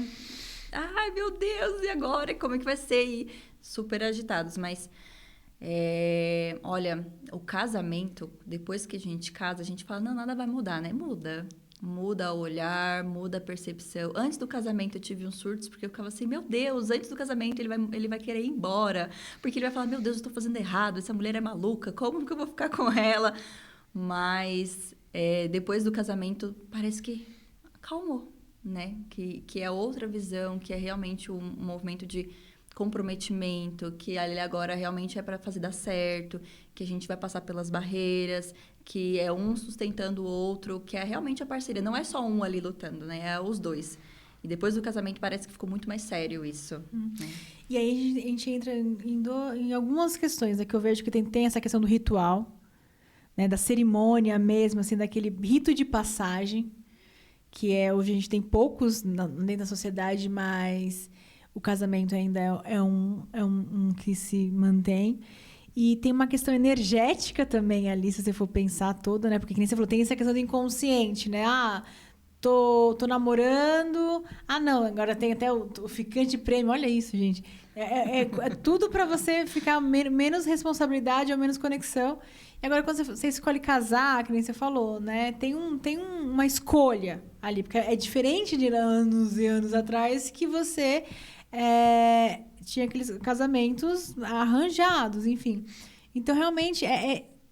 Ai, meu Deus, e agora? Como é que vai ser? E super agitados, mas... olha, o casamento, depois que a gente casa, a gente fala, não, nada vai mudar, né? Muda. Muda o olhar, muda a percepção. Antes do casamento eu tive uns surtos, porque eu ficava assim, meu Deus, antes do casamento ele vai querer ir embora. Porque ele vai falar, meu Deus, eu tô fazendo errado, essa mulher é maluca, como que eu vou ficar com ela? Mas depois do casamento, parece que acalmou, né? Que é outra visão, que é realmente um movimento de comprometimento, que ali agora realmente é para fazer dar certo, que a gente vai passar pelas barreiras, que é um sustentando o outro, que é realmente a parceria. Não é só um ali lutando, né? É os dois. E depois do casamento parece que ficou muito mais sério isso. Né? E aí a gente entra em algumas questões, né, que eu vejo que tem essa questão do ritual, né, da cerimônia mesmo, assim, daquele rito de passagem, que hoje a gente tem poucos dentro da sociedade, mas o casamento ainda é um que se mantém. E tem uma questão energética também ali, se você for pensar toda, né? Porque, que nem você falou, tem essa questão do inconsciente, né? Ah, tô namorando. Ah, não, agora tem até o ficante prêmio. Olha isso, gente. É tudo para você ficar menos responsabilidade ou menos conexão. E agora, quando você escolhe casar, que nem você falou, né? Tem uma escolha ali, porque é diferente de anos e anos atrás que você tinha aqueles casamentos arranjados, enfim. Então, realmente,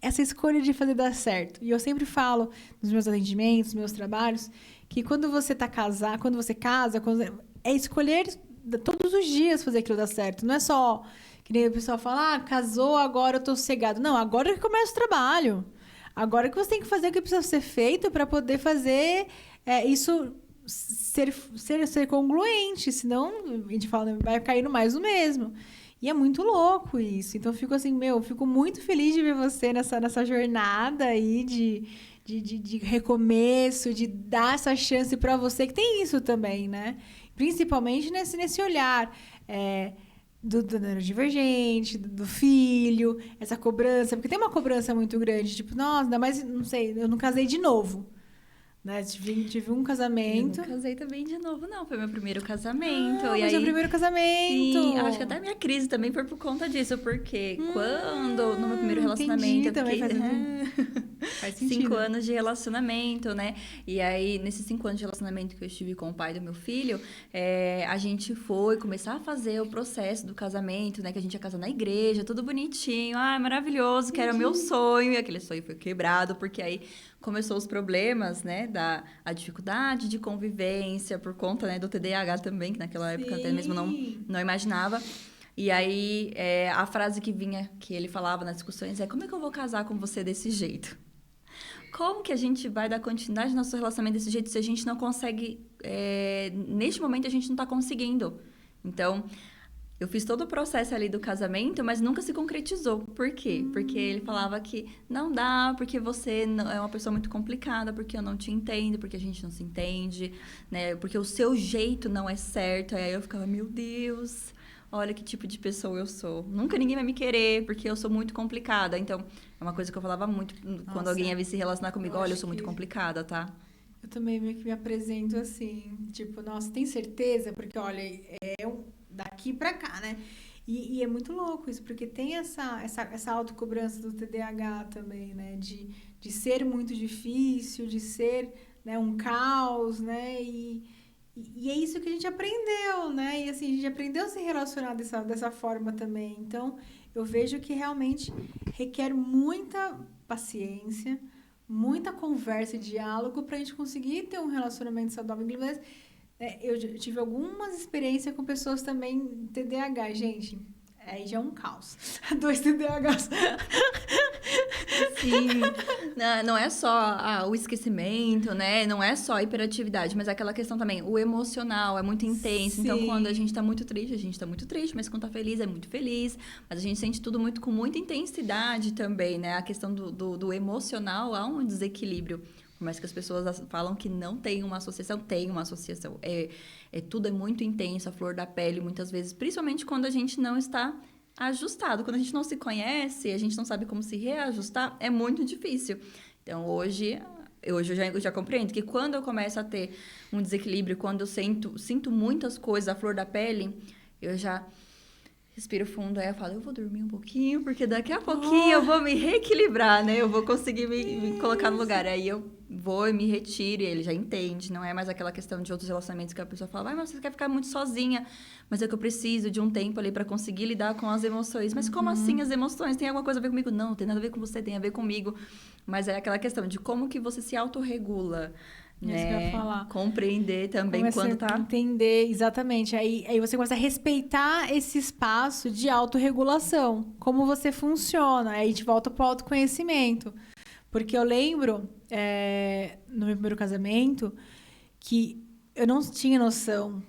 essa escolha de fazer dar certo. E eu sempre falo nos meus atendimentos, nos meus trabalhos, que quando você quando você casa, é escolher todos os dias fazer aquilo dar certo. Não é só... Que nem o pessoal fala, casou, agora eu tô sossegado. Não, agora que começa o trabalho. Agora que você tem que fazer o que precisa ser feito para poder fazer isso ser congruente. Senão, a gente fala, vai cair no mais do mesmo. E é muito louco isso. Então, eu fico assim, fico muito feliz de ver você nessa jornada aí de recomeço, de dar essa chance para você, que tem isso também, né? Principalmente nesse olhar... do neurodivergente, do filho, essa cobrança, porque tem uma cobrança muito grande, tipo, nossa, ainda mais, não sei, eu não casei de novo, né? Tive um casamento. Eu não casei também de novo, não, foi meu primeiro casamento. E aí, seu primeiro casamento. Sim, acho que até a minha crise também foi por conta disso, porque quando, no meu primeiro relacionamento, eu fiquei... Faz sentido. 5 anos de relacionamento, né? E aí, nesses 5 anos de relacionamento que eu estive com o pai do meu filho, a gente foi começar a fazer o processo do casamento, né? Que a gente ia casar na igreja, tudo bonitinho. Ai, maravilhoso, que era o meu sonho. E aquele sonho foi quebrado, porque aí começou os problemas, né? A dificuldade de convivência, por conta, né, do TDAH também, que naquela época até mesmo não imaginava. E aí, a frase que ele falava nas discussões como é que eu vou casar com você desse jeito? Como que a gente vai dar continuidade no nosso relacionamento desse jeito se a gente não consegue... neste momento, a gente não está conseguindo. Então, Eu fiz todo o processo ali do casamento, mas nunca se concretizou. Por quê? Porque ele falava que não dá, porque você é uma pessoa muito complicada, porque eu não te entendo, porque a gente não se entende, né? Porque o seu jeito não é certo. Aí eu ficava, meu Deus, olha que tipo de pessoa eu sou. Nunca ninguém vai me querer, porque eu sou muito complicada. Então, é uma coisa que eu falava muito quando alguém ia vir se relacionar comigo. Olha, eu sou muito complicada, tá? Eu também meio que me apresento assim, tipo, nossa, tem certeza? Porque, olha, daqui pra cá, né? E é muito louco isso, porque tem essa autocobrança do TDAH também, né? De ser muito difícil, de ser, né, um caos, né? E é isso que a gente aprendeu, né? E assim, a gente aprendeu a se relacionar dessa forma também. Então, eu vejo que realmente requer muita paciência, muita conversa e diálogo para a gente conseguir ter um relacionamento saudável. Mas, eu tive algumas experiências com pessoas também TDAH, gente. Aí já é um caos. 2 TDAHs. Sim, não é só o esquecimento, né? Não é só a hiperatividade, mas é aquela questão também, o emocional é muito intenso. Sim. Então, quando a gente tá muito triste, a gente tá muito triste, mas quando tá feliz, é muito feliz. Mas a gente sente tudo muito com muita intensidade também, né? A questão do emocional, há um desequilíbrio. Por mais que as pessoas falam que não tem uma associação, tem uma associação. Tudo é muito intenso, a flor da pele, muitas vezes, principalmente quando a gente não está ajustado. Quando a gente não se conhece, a gente não sabe como se reajustar, é muito difícil. Então, hoje eu já compreendo que quando eu começo a ter um desequilíbrio, quando eu sinto muitas coisas à flor da pele, eu já respiro fundo, aí eu falo, eu vou dormir um pouquinho, porque daqui a pouquinho eu vou me reequilibrar, né? Eu vou conseguir me colocar no lugar. Aí eu vou e me retiro, e ele já entende. Não é mais aquela questão de outros relacionamentos que a pessoa fala, mas você quer ficar muito sozinha, mas é que eu preciso de um tempo ali para conseguir lidar com as emoções. Mas como assim as emoções? Tem alguma coisa a ver comigo? Não, tem nada a ver com você, tem a ver comigo. Mas é aquela questão de como que você se autorregula, né? Isso que eu ia falar. Compreender também começa quando tá... Entender, exatamente. Aí você começa a respeitar esse espaço de autorregulação. Como você funciona. Aí a gente volta pro autoconhecimento. Porque eu lembro, no meu primeiro casamento, que eu não tinha noção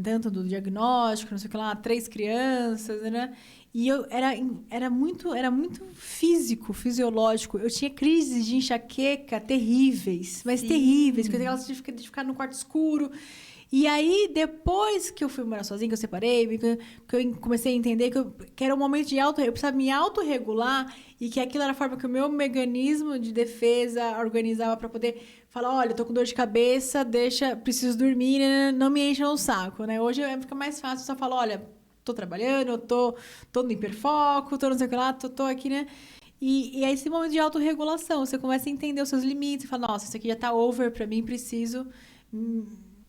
tanto do diagnóstico, não sei o que lá, 3 crianças, né? E eu era muito físico, fisiológico. Eu tinha crises de enxaqueca terríveis, mas terríveis, que eu tinha de ficar no quarto escuro. E aí, depois que eu fui morar sozinha, que eu separei, que eu comecei a entender que era um momento de eu precisava me autorregular e que aquilo era a forma que o meu mecanismo de defesa organizava para poder falar, olha, eu tô com dor de cabeça, preciso dormir, né? Não me encha o saco, né? Hoje fica mais fácil, só falar, olha, tô trabalhando, eu tô no hiperfoco, tô não sei o que lá, tô aqui, né? E aí, esse momento de autorregulação, você começa a entender os seus limites, e fala, nossa, isso aqui já tá over pra mim, preciso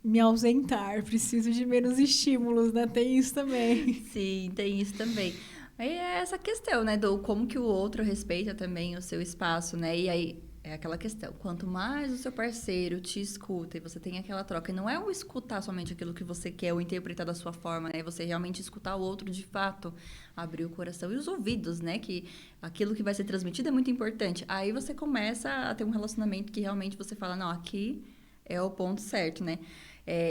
me ausentar, preciso de menos estímulos, né? Tem isso também. Sim, tem isso também. Aí é essa questão, né, do como que o outro respeita também o seu espaço, né? E aí é aquela questão, quanto mais o seu parceiro te escuta e você tem aquela troca, e não é o escutar somente aquilo que você quer ou interpretar da sua forma, né? Você realmente escutar o outro de fato, abrir o coração e os ouvidos, né? Que aquilo que vai ser transmitido é muito importante. Aí você começa a ter um relacionamento que realmente você fala, não, aqui é o ponto certo, né?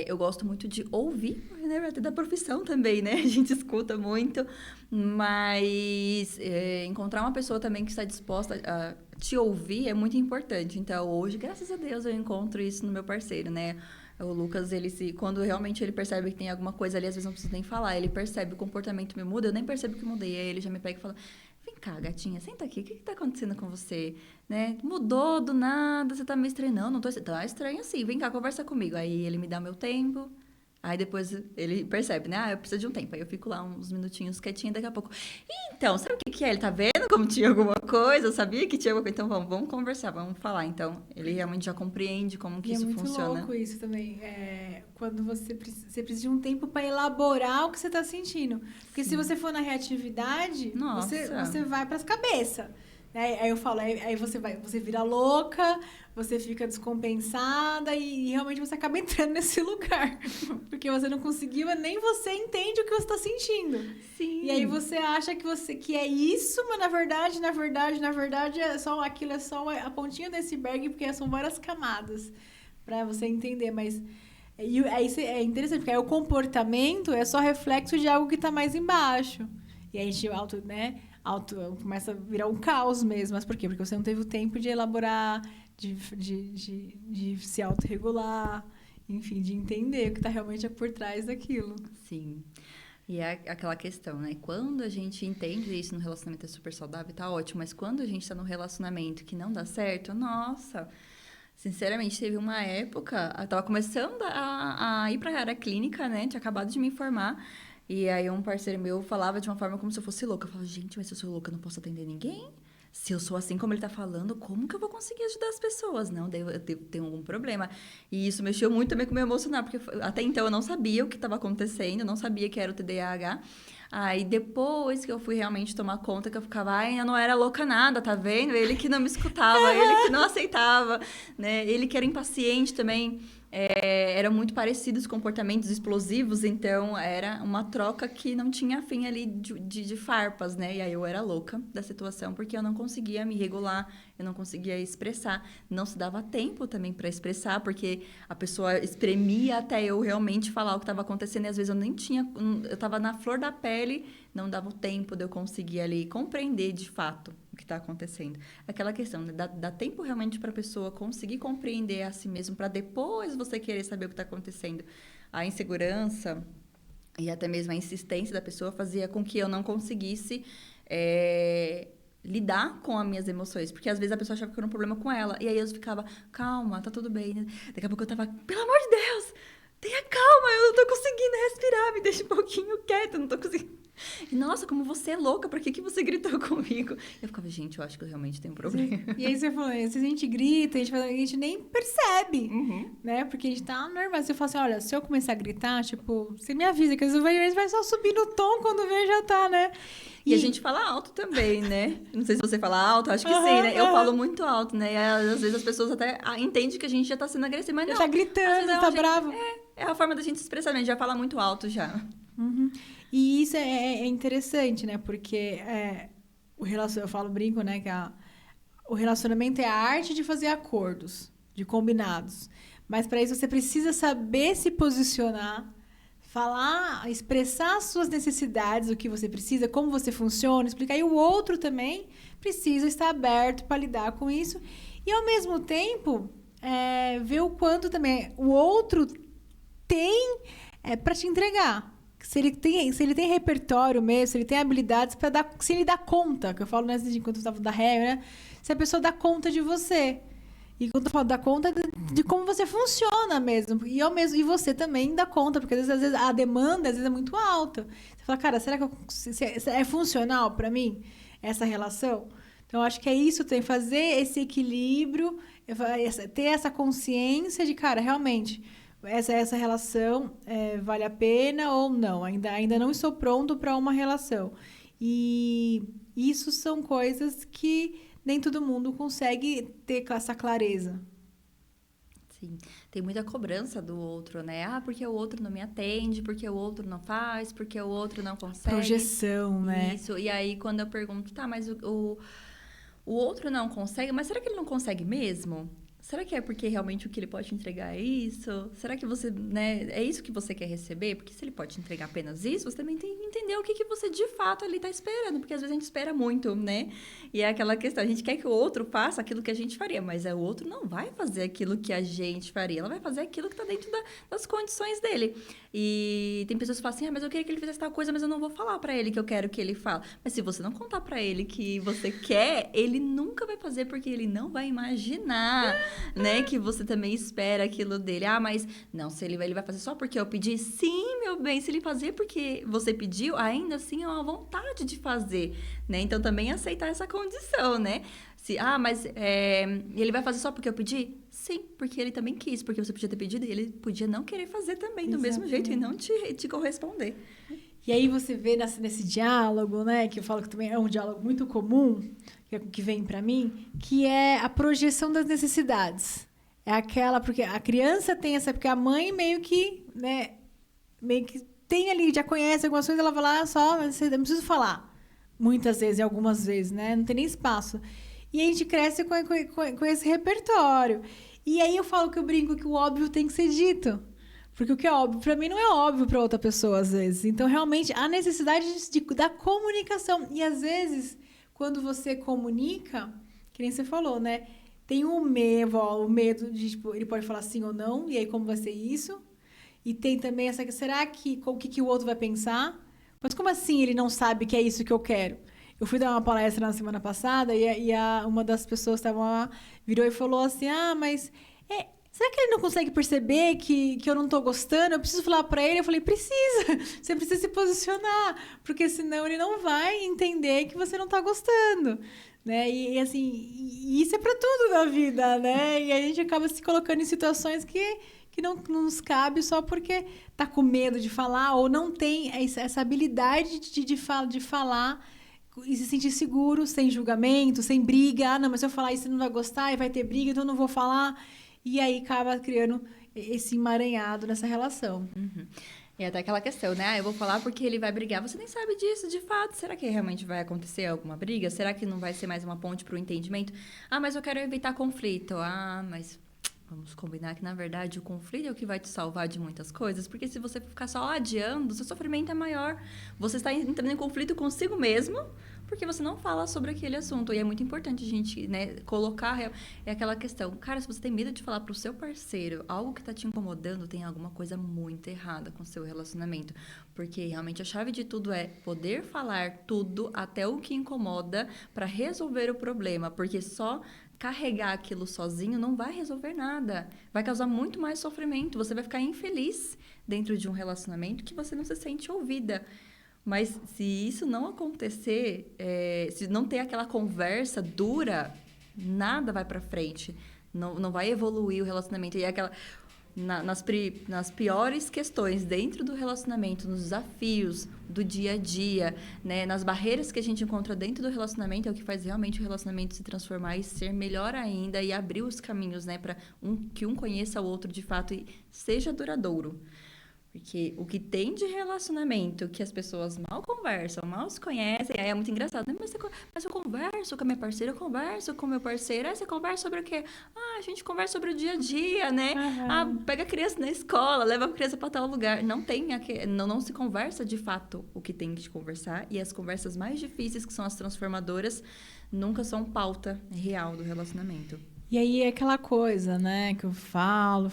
Eu gosto muito de ouvir, né? Até da profissão também, né? A gente escuta muito, mas encontrar uma pessoa também que está disposta a te ouvir é muito importante. Então, hoje, graças a Deus, eu encontro isso no meu parceiro, né? O Lucas, quando realmente ele percebe que tem alguma coisa ali, às vezes não precisa nem falar, ele percebe, o comportamento me muda, eu nem percebo que mudei. Aí ele já me pega e fala, vem cá, gatinha, senta aqui, o que tá acontecendo com você? Né? Mudou do nada, você tá meio estranho. Não tô estranho. Tá estranho assim, vem cá, conversa comigo. Aí ele me dá meu tempo, aí depois ele percebe, né? Eu preciso de um tempo. Aí eu fico lá uns minutinhos quietinha, daqui a pouco. Então, sabe o que é? Ele tá vendo como tinha alguma coisa? Eu sabia que tinha alguma coisa. Então, vamos conversar, vamos falar. Então, ele realmente já compreende como que isso funciona. É muito louco isso também. Quando você precisa de um tempo para elaborar o que você tá sentindo. Porque se você for na reatividade, você vai pras cabeças. Aí eu falo, aí você vira louca, você fica descompensada e realmente você acaba entrando nesse lugar. Porque você não conseguiu, nem você entende o que você está sentindo. Sim. E aí você acha que é isso, mas na verdade, aquilo é só a pontinha do iceberg, porque são várias camadas para você entender. Mas E aí é interessante, porque aí o comportamento é só reflexo de algo que está mais embaixo. E aí a gente começa a virar um caos mesmo. Mas por quê? Porque você não teve o tempo de elaborar, de se autorregular, enfim, de entender o que está realmente por trás daquilo. Sim. E é aquela questão, né? Quando a gente entende isso no relacionamento é super saudável, tá ótimo. Mas quando a gente tá num relacionamento que não dá certo, nossa... Sinceramente, teve uma época... Eu tava começando a ir pra área clínica, né? Tinha acabado de me formar. E aí um parceiro meu falava de uma forma como se eu fosse louca. Eu falava, gente, mas se eu sou louca, eu não posso atender ninguém? Se eu sou assim como ele tá falando, como que eu vou conseguir ajudar as pessoas? Não, daí eu tenho algum problema. E isso mexeu muito também com o meu emocional, porque até então eu não sabia o que estava acontecendo, eu não sabia que era o TDAH. Aí depois que eu fui realmente tomar conta, que eu ficava, ai, eu não era louca nada, tá vendo? Ele que não me escutava, ele que não aceitava, né? Ele que era impaciente também. Eram muito parecidos, comportamentos explosivos, então era uma troca que não tinha fim ali de farpas, né? E aí eu era louca da situação, porque eu não conseguia me regular, eu não conseguia expressar, não se dava tempo também para expressar, porque a pessoa espremia até eu realmente falar o que estava acontecendo, e às vezes eu nem tinha, eu estava na flor da pele, não dava o tempo de eu conseguir ali compreender de fato o que está acontecendo. Aquela questão, né? Dá tempo realmente para a pessoa conseguir compreender a si mesmo, para depois você querer saber o que está acontecendo. A insegurança e até mesmo a insistência da pessoa fazia com que eu não conseguisse lidar com as minhas emoções, porque às vezes a pessoa achava que eu era um problema com ela, e aí eu ficava, calma, tá tudo bem, né? Daqui a pouco eu tava, pelo amor de Deus, tenha calma, eu não tô conseguindo respirar, me deixa um pouquinho quieto, eu não tô conseguindo. E, nossa, como você é louca, por que você gritou comigo? Eu ficava, gente, eu acho que eu realmente tenho um problema. E aí você falou, às vezes a gente grita, a gente nem percebe, né? Porque a gente tá normal. Você fala assim, olha, se eu começar a gritar, tipo, você me avisa, que às vezes vai só subir no tom, quando vê já tá, né? E a gente fala alto também, né? Não sei se você fala alto, acho que sim, né? Eu falo muito alto, né? E às vezes as pessoas até entendem que a gente já tá sendo agressiva, mas não. Já tá gritando, tá bravo. É a forma da gente se expressar, a gente já fala muito alto já. E isso é interessante, né? Porque eu falo, brinco, né? Que o relacionamento é a arte de fazer acordos, de combinados. Mas para isso você precisa saber se posicionar, falar, expressar as suas necessidades, o que você precisa, como você funciona, explicar. E o outro também precisa estar aberto para lidar com isso. E, ao mesmo tempo, ver o quanto também o outro tem para te entregar. Se ele tem repertório mesmo, se ele tem habilidades para dar... Se ele dá conta, que eu falo enquanto eu estava da regra, né? Se a pessoa dá conta de você. E quando eu falo dá conta de como você funciona mesmo. E você também dá conta, porque às vezes a demanda é muito alta. Você fala, cara, será que é funcional para mim essa relação? Então, eu acho que é isso, tem que fazer esse equilíbrio, ter essa consciência de, cara, realmente... Essa relação vale a pena ou não? Ainda não estou pronto para uma relação. E isso são coisas que nem todo mundo consegue ter essa clareza. Sim, tem muita cobrança do outro, né? Ah, porque o outro não me atende, porque o outro não faz, porque o outro não consegue. Projeção, né? Isso, e aí quando eu pergunto, tá, mas o outro não consegue, mas será que ele não consegue mesmo? Será que é porque realmente o que ele pode te entregar é isso? Será que você, né, é isso que você quer receber? Porque se ele pode te entregar apenas isso, você também tem que entender o que você de fato ali tá esperando. Porque às vezes a gente espera muito, né? E é aquela questão, a gente quer que o outro faça aquilo que a gente faria, mas o outro não vai fazer aquilo que a gente faria. Ela vai fazer aquilo que tá dentro das condições dele. E tem pessoas que falam assim, mas eu queria que ele fizesse tal coisa, mas eu não vou falar pra ele que eu quero que ele fale. Mas se você não contar pra ele que você quer, ele nunca vai fazer, porque ele não vai imaginar, né, que você também espera aquilo dele. Ah, mas não, se ele vai fazer só porque eu pedi. Sim, meu bem, se ele fazer porque você pediu, ainda assim é uma vontade de fazer, né? Então também aceitar essa condição, né? Mas ele vai fazer só porque eu pedi? Sim, porque ele também quis, porque você podia ter pedido e ele podia não querer fazer também do mesmo jeito e não te corresponder. E aí você vê nesse diálogo, né, que eu falo que também é um diálogo muito comum, que vem para mim, que é a projeção das necessidades. É aquela, porque a criança tem essa, porque a mãe meio que tem ali, já conhece algumas coisas, ela vai lá só, eu não preciso falar. Muitas vezes, e algumas vezes, né, não tem nem espaço. E a gente cresce com esse repertório. E aí eu falo que eu brinco que o óbvio tem que ser dito. Porque o que é óbvio para mim não é óbvio para outra pessoa, às vezes. Então, realmente, a necessidade da comunicação. E, às vezes, quando você comunica, que nem você falou, né? Tem o medo de, tipo, ele pode falar sim ou não, e aí como vai ser isso? E tem também essa, será que, o que o outro vai pensar? Mas como assim ele não sabe que é isso que eu quero? Eu fui dar uma palestra na semana passada uma das pessoas que estavam lá virou e falou assim, mas será que ele não consegue perceber que eu não tô gostando? Eu preciso falar pra ele. Eu falei, precisa. Você precisa se posicionar. Porque senão ele não vai entender que você não tá gostando. Né? E assim, isso é pra tudo na vida, né? E a gente acaba se colocando em situações que não nos cabe só porque tá com medo de falar ou não tem essa habilidade de falar e se sentir seguro, sem julgamento, sem briga. Não, mas se eu falar isso, você não vai gostar e vai ter briga, então eu não vou falar. E aí acaba criando esse emaranhado nessa relação. Uhum. E até aquela questão, né? Eu vou falar porque ele vai brigar. Você nem sabe disso, de fato. Será que realmente vai acontecer alguma briga? Será que não vai ser mais uma ponte para o entendimento? Mas eu quero evitar conflito. Mas vamos combinar que, na verdade, o conflito é o que vai te salvar de muitas coisas. Porque se você ficar só adiando, seu sofrimento é maior. Você está entrando em conflito consigo mesmo, porque você não fala sobre aquele assunto. E é muito importante a gente, né, colocar... É aquela questão. Cara, se você tem medo de falar pro seu parceiro algo que tá te incomodando, tem alguma coisa muito errada com o seu relacionamento. Porque realmente a chave de tudo é poder falar tudo, até o que incomoda, para resolver o problema. Porque só carregar aquilo sozinho não vai resolver nada. Vai causar muito mais sofrimento. Você vai ficar infeliz dentro de um relacionamento que você não se sente ouvida. Mas se isso não acontecer, se não ter aquela conversa dura, nada vai pra frente. Não vai evoluir o relacionamento. E nas piores questões dentro do relacionamento, nos desafios do dia a dia, né, nas barreiras que a gente encontra dentro do relacionamento, é o que faz realmente o relacionamento se transformar e ser melhor ainda e abrir os caminhos, né, para que um conheça o outro de fato e seja duradouro. Porque o que tem de relacionamento que as pessoas mal conversam, mal se conhecem, aí é muito engraçado. Né? Mas eu converso com a minha parceira, eu converso com o meu parceiro. Você conversa sobre o quê? A gente conversa sobre o dia a dia, né? Uhum. Pega a criança na escola, leva a criança para tal lugar. Não se conversa de fato o que tem que conversar. E as conversas mais difíceis, que são as transformadoras, nunca são pauta real do relacionamento. E aí é aquela coisa, né, que eu falo,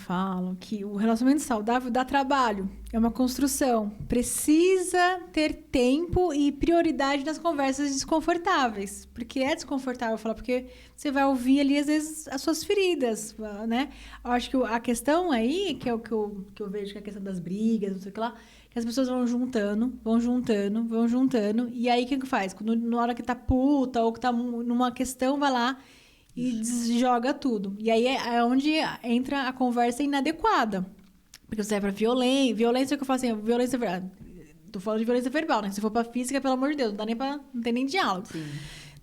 que o relacionamento saudável dá trabalho, é uma construção. Precisa ter tempo e prioridade nas conversas desconfortáveis. Porque é desconfortável falar, porque você vai ouvir ali, às vezes, as suas feridas, né? Eu acho que a questão aí, que é o que eu vejo, que é a questão das brigas, não sei o que lá, que as pessoas vão juntando, e aí o que faz? Na hora que tá puta ou que tá numa questão, vai lá e desjoga tudo. E aí é onde entra a conversa inadequada. Porque você vai pra violência que eu falo assim, violência verbal. Tô falando de violência verbal, né? Se for pra física, pelo amor de Deus, não tem nem diálogo. Sim.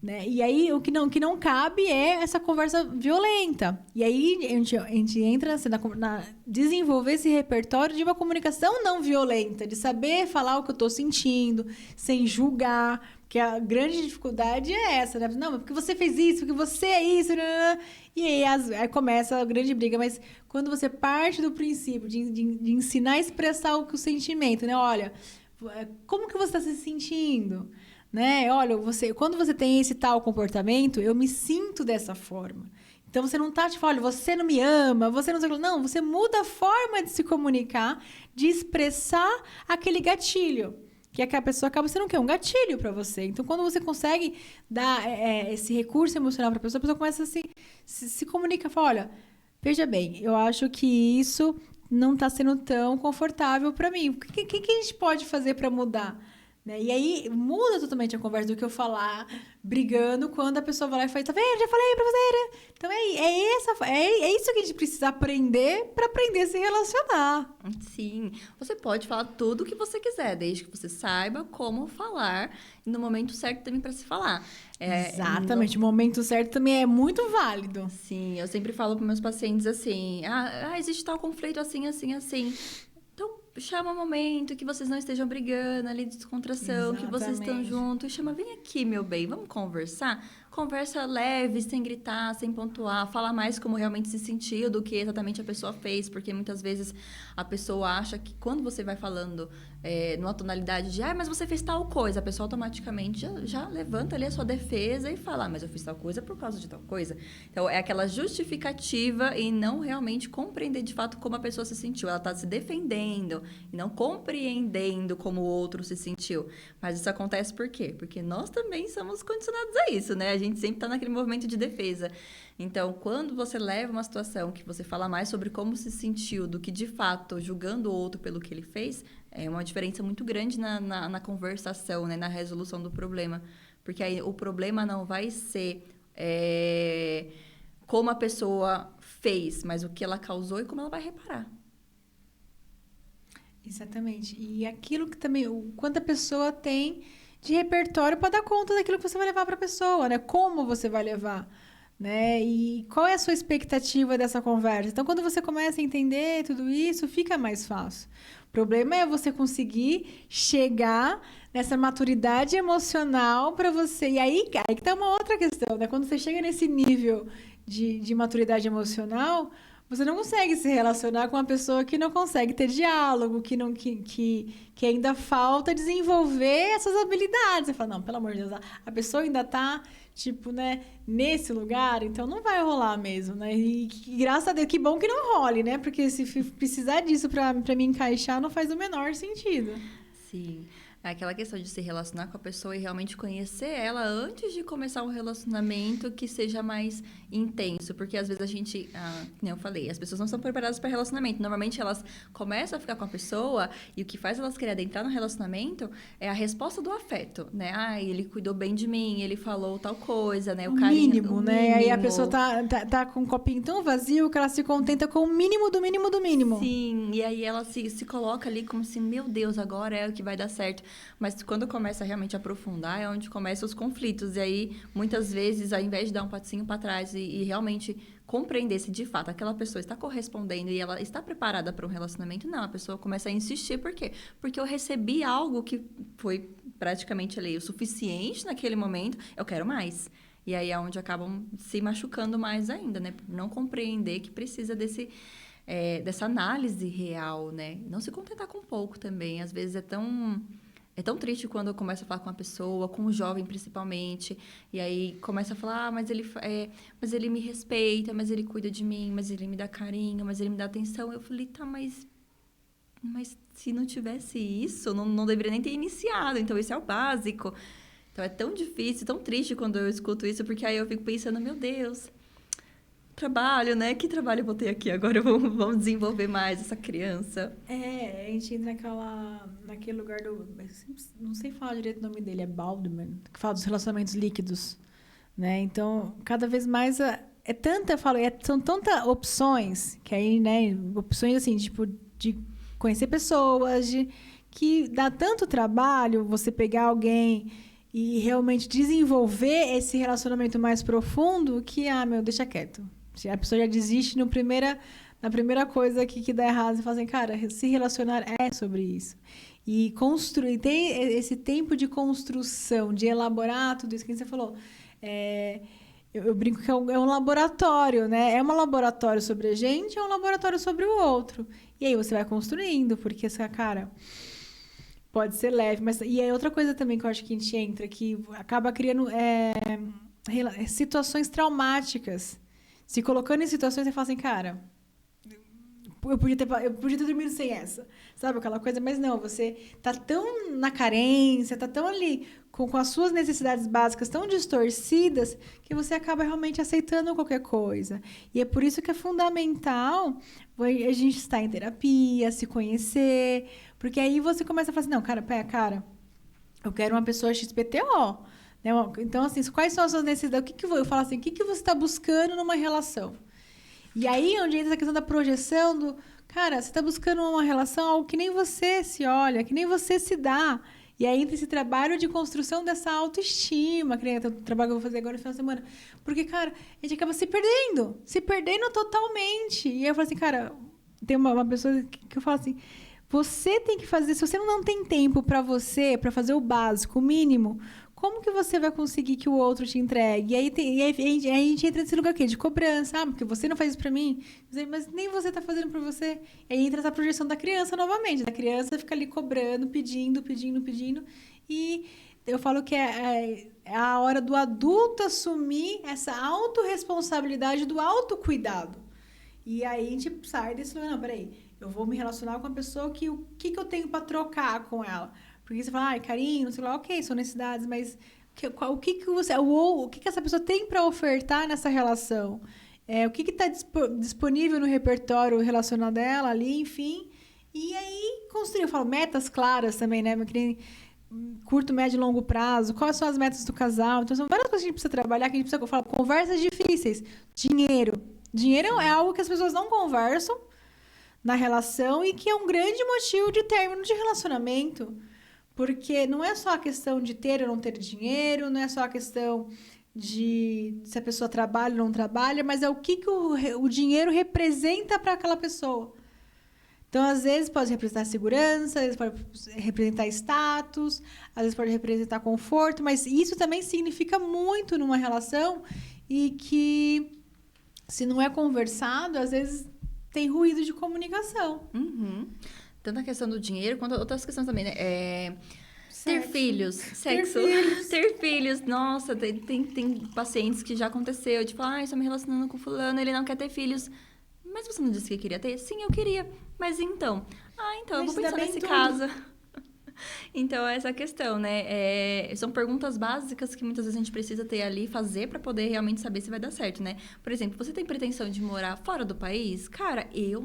Né? E aí o que não cabe é essa conversa violenta. E aí a gente entra assim, desenvolver esse repertório de uma comunicação não violenta, de saber falar o que eu tô sentindo, sem julgar. Porque a grande dificuldade é essa, né? Não, mas porque você fez isso, porque você é isso. E aí começa a grande briga. Mas quando você parte do princípio de ensinar a expressar o sentimento, né? Olha, como que você está se sentindo? Né? Olha, quando você tem esse tal comportamento, eu me sinto dessa forma. Então, você não tá tipo, olha, você não me ama, você não sei o que. Não, você muda a forma de se comunicar, de expressar aquele gatilho. Que é que a pessoa acaba sendo o quê? Um gatilho para você. Então, quando você consegue dar esse recurso emocional para a pessoa começa a se comunicar. Fala, olha, veja bem, eu acho que isso não está sendo tão confortável para mim. O que a gente pode fazer para mudar? Né? E aí, muda totalmente a conversa do que eu falar brigando quando a pessoa vai lá e faz, tá vendo? Já falei pra você. Né? Então, é isso que a gente precisa aprender para aprender a se relacionar. Sim. Você pode falar tudo o que você quiser, desde que você saiba como falar e no momento certo também para se falar. Exatamente. O momento certo também é muito válido. Sim. Eu sempre falo para meus pacientes assim, existe tal conflito assim, assim, assim. Então, chama um momento que vocês não estejam brigando ali de descontração, que vocês estão juntos. Chama, vem aqui, meu bem, vamos conversar? Conversa leve, sem gritar, sem pontuar. Fala mais como realmente se sentiu do que exatamente a pessoa fez. Porque muitas vezes a pessoa acha que quando você vai falando numa tonalidade de mas você fez tal coisa, a pessoa automaticamente já levanta ali a sua defesa e fala, mas eu fiz tal coisa por causa de tal coisa. Então, é aquela justificativa e não realmente compreender de fato como a pessoa se sentiu. Ela está se defendendo e não compreendendo como o outro se sentiu. Mas isso acontece por quê? Porque nós também somos condicionados a isso, né? A gente sempre está naquele movimento de defesa. Então, quando você leva uma situação que você fala mais sobre como se sentiu do que, de fato, julgando o outro pelo que ele fez, é uma diferença muito grande na conversação, né? Na resolução do problema. Porque aí o problema não vai ser como a pessoa fez, mas o que ela causou e como ela vai reparar. Exatamente. E aquilo que também, o quanto a pessoa tem de repertório para dar conta daquilo que você vai levar para a pessoa, né? Como você vai levar, né? E qual é a sua expectativa dessa conversa? Então, quando você começa a entender tudo isso, fica mais fácil. O problema é você conseguir chegar nessa maturidade emocional para você. E aí que tá uma outra questão, né? Quando você chega nesse nível de maturidade emocional, você não consegue se relacionar com uma pessoa que não consegue ter diálogo, que ainda falta desenvolver essas habilidades. Você fala, não, pelo amor de Deus, a pessoa ainda tá, tipo, né, nesse lugar, então não vai rolar mesmo, né? E graças a Deus, que bom que não role, né? Porque se precisar disso pra me encaixar, não faz o menor sentido. Sim. É aquela questão de se relacionar com a pessoa e realmente conhecer ela antes de começar um relacionamento que seja mais intenso. Porque às vezes a gente, como eu falei, as pessoas não são preparadas para relacionamento. Normalmente elas começam a ficar com a pessoa e o que faz elas quererem adentrar no relacionamento é a resposta do afeto, né? Ele cuidou bem de mim, ele falou tal coisa, né? O carinho, mínimo, né? Mínimo. Aí a pessoa tá com um copinho tão vazio que ela se contenta com o mínimo do mínimo do mínimo. Sim, e aí ela se coloca ali como se, meu Deus, agora é o que vai dar certo. Mas quando começa realmente a aprofundar, é onde começam os conflitos. E aí, muitas vezes, ao invés de dar um passinho para trás e realmente compreender se, de fato, aquela pessoa está correspondendo e ela está preparada para um relacionamento, não. A pessoa começa a insistir. Por quê? Porque eu recebi algo que foi praticamente ali o suficiente naquele momento. Eu quero mais. E aí é onde acabam se machucando mais ainda, né? Por não compreender que precisa dessa análise real, né? Não se contentar com pouco também. Às vezes é tão triste quando eu começo a falar com uma pessoa, com um jovem principalmente, e aí começa a falar, mas ele me respeita, mas ele cuida de mim, mas ele me dá carinho, mas ele me dá atenção. Eu falei, tá, mas se não tivesse isso, não deveria nem ter iniciado. Então, esse é o básico. Então, é tão difícil, tão triste quando eu escuto isso, porque aí eu fico pensando, meu Deus, trabalho, né? Que trabalho eu vou ter aqui agora? Vamos desenvolver mais essa criança. A gente entra naquele lugar do... Não sei falar direito o nome dele, é Baldwin, que fala dos relacionamentos líquidos, né? Então, cada vez mais... são tantas opções, que aí, né? Opções, assim, tipo, de conhecer pessoas, que dá tanto trabalho você pegar alguém e realmente desenvolver esse relacionamento mais profundo que, deixa quieto. A pessoa já desiste na primeira coisa que dá errado. Você fala assim, cara, se relacionar é sobre isso. E construir, tem esse tempo de construção, de elaborar tudo isso que você falou. Eu brinco que é um laboratório, né? É um laboratório sobre a gente, é um laboratório sobre o outro. E aí você vai construindo, porque essa cara pode ser leve. E aí outra coisa também que eu acho que a gente entra, que acaba criando situações traumáticas. Se colocando em situações, você fala assim, cara, eu podia ter dormido sem essa. Sabe aquela coisa? Mas não, você tá tão na carência, tá tão ali com as suas necessidades básicas tão distorcidas que você acaba realmente aceitando qualquer coisa. E é por isso que é fundamental a gente estar em terapia, se conhecer, porque aí você começa a falar assim, não, cara, eu quero uma pessoa XPTO. Então, assim, quais são as suas necessidades? Eu falo assim, o que você está buscando numa relação? E aí, onde entra a questão da projeção do... Cara, você está buscando uma relação, algo que nem você se olha, que nem você se dá. E aí entra esse trabalho de construção dessa autoestima, que é o trabalho que eu vou fazer agora no final de semana. Porque, cara, a gente acaba se perdendo totalmente. E aí eu falo assim, cara, tem uma pessoa que eu falo assim, você tem que fazer. Se você não tem tempo para você, para fazer o básico, o mínimo, como que você vai conseguir que o outro te entregue? E aí a gente entra nesse lugar aqui de cobrança, porque você não faz isso para mim, mas nem você tá fazendo para você. E aí entra essa projeção da criança novamente. A criança fica ali cobrando, pedindo. E eu falo que é a hora do adulto assumir essa autorresponsabilidade do autocuidado. E aí a gente sai desse lugar, não, peraí, eu vou me relacionar com a pessoa que o que eu tenho para trocar com ela? Porque você fala, carinho, não sei lá, ok, são necessidades, mas o que essa pessoa tem para ofertar nessa relação? O que está disponível no repertório relacional dela ali, enfim. E aí construir, eu falo, metas claras também, né? Curto, médio e longo prazo, quais são as metas do casal. Então, são várias coisas que a gente precisa trabalhar, que a gente precisa, eu falo, conversas difíceis. Dinheiro é algo que as pessoas não conversam na relação e que é um grande motivo de término de relacionamento. Porque não é só a questão de ter ou não ter dinheiro, não é só a questão de se a pessoa trabalha ou não trabalha, mas é o que o dinheiro representa para aquela pessoa. Então, às vezes, pode representar segurança, às vezes pode representar status, às vezes pode representar conforto, mas isso também significa muito numa relação e que, se não é conversado, às vezes tem ruído de comunicação. Uhum. Tanto a questão do dinheiro, quanto outras questões também, né? Ter filhos, sexo, ter filhos. Nossa, tem pacientes que já aconteceu, tipo, estou me relacionando com fulano, ele não quer ter filhos. Mas você não disse que queria ter? Sim, eu queria. Mas então? Então, eu vou pensar nesse caso. Então, essa questão, né? São perguntas básicas que muitas vezes a gente precisa ter ali, fazer para poder realmente saber se vai dar certo, né? Por exemplo, você tem pretensão de morar fora do país? Cara, eu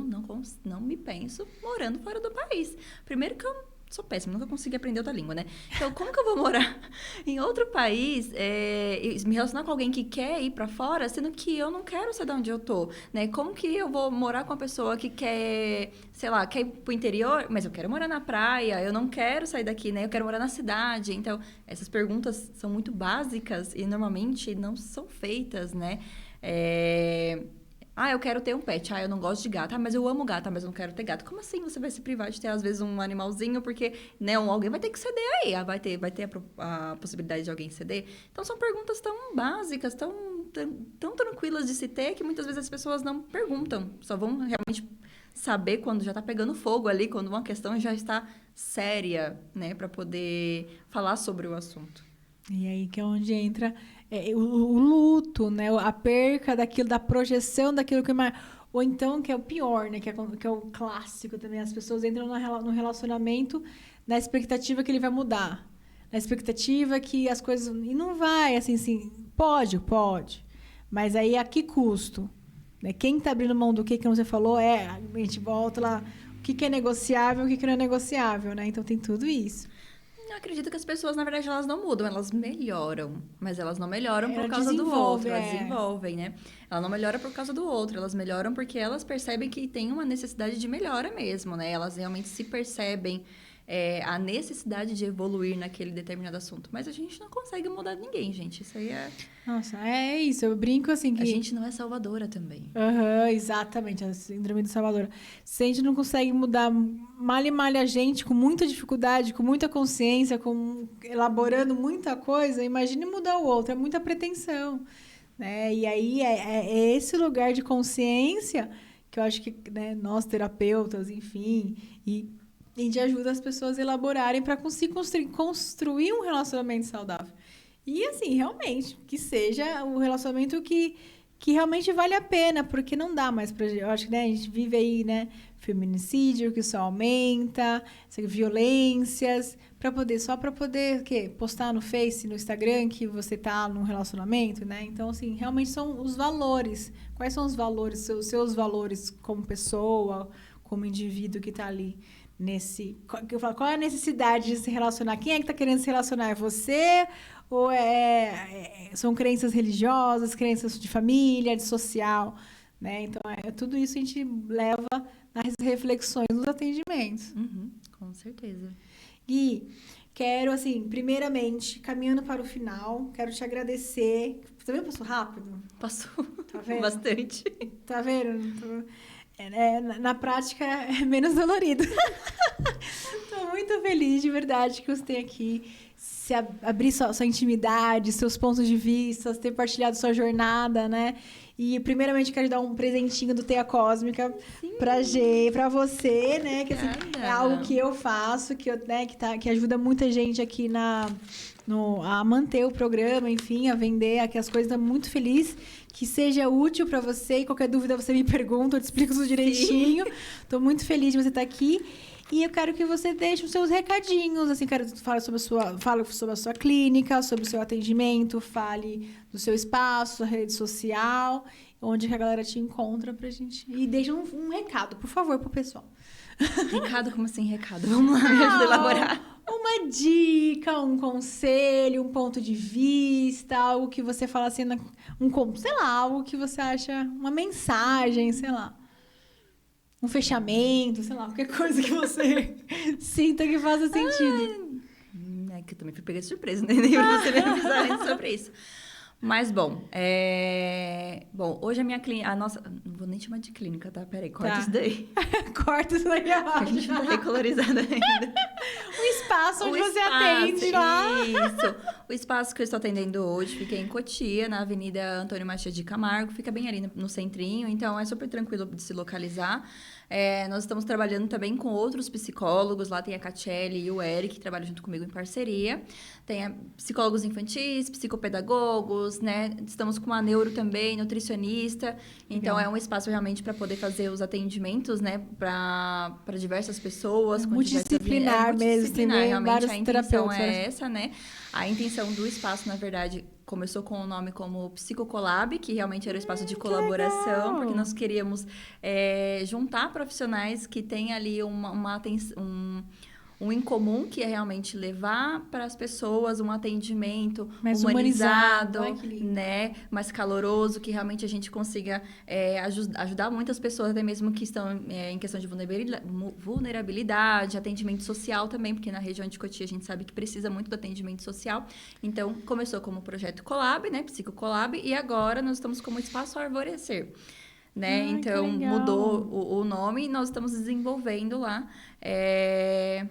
não me penso morando fora do país. Primeiro que eu sou péssima, nunca consegui aprender outra língua, né? Então, como que eu vou morar em outro país, me relacionar com alguém que quer ir pra fora, sendo que eu não quero sair de onde eu tô, né? Como que eu vou morar com uma pessoa que quer, sei lá, quer ir pro interior, mas eu quero morar na praia, eu não quero sair daqui, né? Eu quero morar na cidade. Então, essas perguntas são muito básicas e normalmente não são feitas, né? Eu quero ter um pet. Eu não gosto de gato. Mas eu amo gato. Mas eu não quero ter gato. Como assim você vai se privar de ter, às vezes, um animalzinho? Porque, né, alguém vai ter que ceder aí. Vai ter a possibilidade de alguém ceder. Então, são perguntas tão básicas, tão tranquilas de se ter, que muitas vezes as pessoas não perguntam. Só vão realmente saber quando já tá pegando fogo ali, quando uma questão já está séria, né? Para poder falar sobre o assunto. E aí que é onde entra o luto, né? A perca daquilo, da projeção daquilo que... Ou então, que é o pior, né? Que é o clássico também. As pessoas entram no relacionamento na expectativa que ele vai mudar. Na expectativa que as coisas... E não vai, assim... Pode. Mas aí, a que custo? Né? Quem está abrindo mão do que você falou a gente volta lá... O que é negociável, o que não é negociável, né? Então, tem tudo isso. Eu acredito que as pessoas, na verdade, elas não mudam, elas melhoram. Mas elas não melhoram por causa do outro. Elas desenvolvem, né? Ela não melhora por causa do outro, elas melhoram porque elas percebem que tem uma necessidade de melhora mesmo, né? Elas realmente se percebem a necessidade de evoluir naquele determinado assunto. Mas a gente não consegue mudar ninguém, gente. Isso aí é... Nossa, é isso. Eu brinco assim que... A gente não é salvadora também. Exatamente. A síndrome de salvadora. Se a gente não consegue mudar malha a gente com muita dificuldade, com muita consciência, elaborando muita coisa, imagine mudar o outro. É muita pretensão. Né? E aí é esse lugar de consciência que eu acho que, né, nós terapeutas, enfim... A gente ajuda as pessoas a elaborarem para conseguir construir um relacionamento saudável. E, assim, realmente, que seja um relacionamento que realmente vale a pena, porque não dá mais pra gente. Eu acho que, né, a gente vive aí, né, feminicídio, que só aumenta, violências, só para poder postar no Face, no Instagram, que você tá num relacionamento, né? Então, assim, realmente são os valores. Quais são os valores, os seus valores como pessoa, como indivíduo que tá ali? Qual é a necessidade de se relacionar? Quem é que está querendo se relacionar? É você? Ou são crenças religiosas, crenças de família, de social? Né? Então, tudo isso a gente leva nas reflexões nos atendimentos. Uhum, com certeza. Gui, quero, assim, primeiramente, caminhando para o final, quero te agradecer. Também passou rápido? Passou. Tá vendo? Bastante. Tá vendo? na prática é menos dolorido. Tô muito feliz, de verdade, que você tem aqui. Se abrir sua intimidade, seus pontos de vista, ter partilhado sua jornada, né? E, primeiramente, quero dar um presentinho do Teia Cósmica pra você, né? Que, assim, é algo que eu faço, que ajuda muita gente aqui a manter o programa, enfim, a vender aqui as coisas. Estou muito feliz que seja útil para você. E qualquer dúvida, você me pergunta, eu te explico tudo direitinho. Estou muito feliz de você estar aqui. E eu quero que você deixe os seus recadinhos, assim, quero que fale sobre a sua clínica, sobre o seu atendimento, fale do seu espaço, sua rede social, onde que a galera te encontra pra gente. E deixe um recado, por favor, pro pessoal. Recado? Como assim recado? Vamos lá, me ajuda a elaborar. Uma dica, um conselho, um ponto de vista, algo que você fala assim, sei lá, algo que você acha, uma mensagem, sei lá. Um fechamento, sei lá, qualquer coisa que você sinta que faça sentido. É que eu também fui pegar de surpresa, né? Nem pra você me avisar sobre isso. Mas, bom, hoje a minha clínica... Não vou nem chamar de clínica, tá? Peraí, corta isso daí. Corta isso daí, a gente não tá recolorizada ainda. O espaço onde você atende lá. Isso. O espaço que eu estou atendendo hoje fica em Cotia, na Avenida Antônio Machado de Camargo. Fica bem ali no centrinho, então é super tranquilo de se localizar. Nós estamos trabalhando também com outros psicólogos. Lá tem a Catiele e o Eric, que trabalham junto comigo em parceria. Tem psicólogos infantis, psicopedagogos, né? Estamos com a neuro também, nutricionista. Então, é um espaço realmente para poder fazer os atendimentos, né? Para diversas pessoas. Multidisciplinar mesmo. Tem realmente a intenção é essa, né? A intenção do espaço, na verdade, começou com o nome como Psicocolab, que realmente era um espaço de colaboração, porque nós queríamos juntar profissionais que têm ali um em comum, que é realmente levar para as pessoas um atendimento mais humanizado, né? Mais caloroso, que realmente a gente consiga ajudar muitas pessoas, até mesmo que estão em questão de vulnerabilidade, atendimento social também, porque na região de Cotia a gente sabe que precisa muito do atendimento social. Então, começou como projeto Colab, né? Psicocolab, e agora nós estamos como Espaço Arvorecer. Né? Então, mudou o nome e nós estamos desenvolvendo lá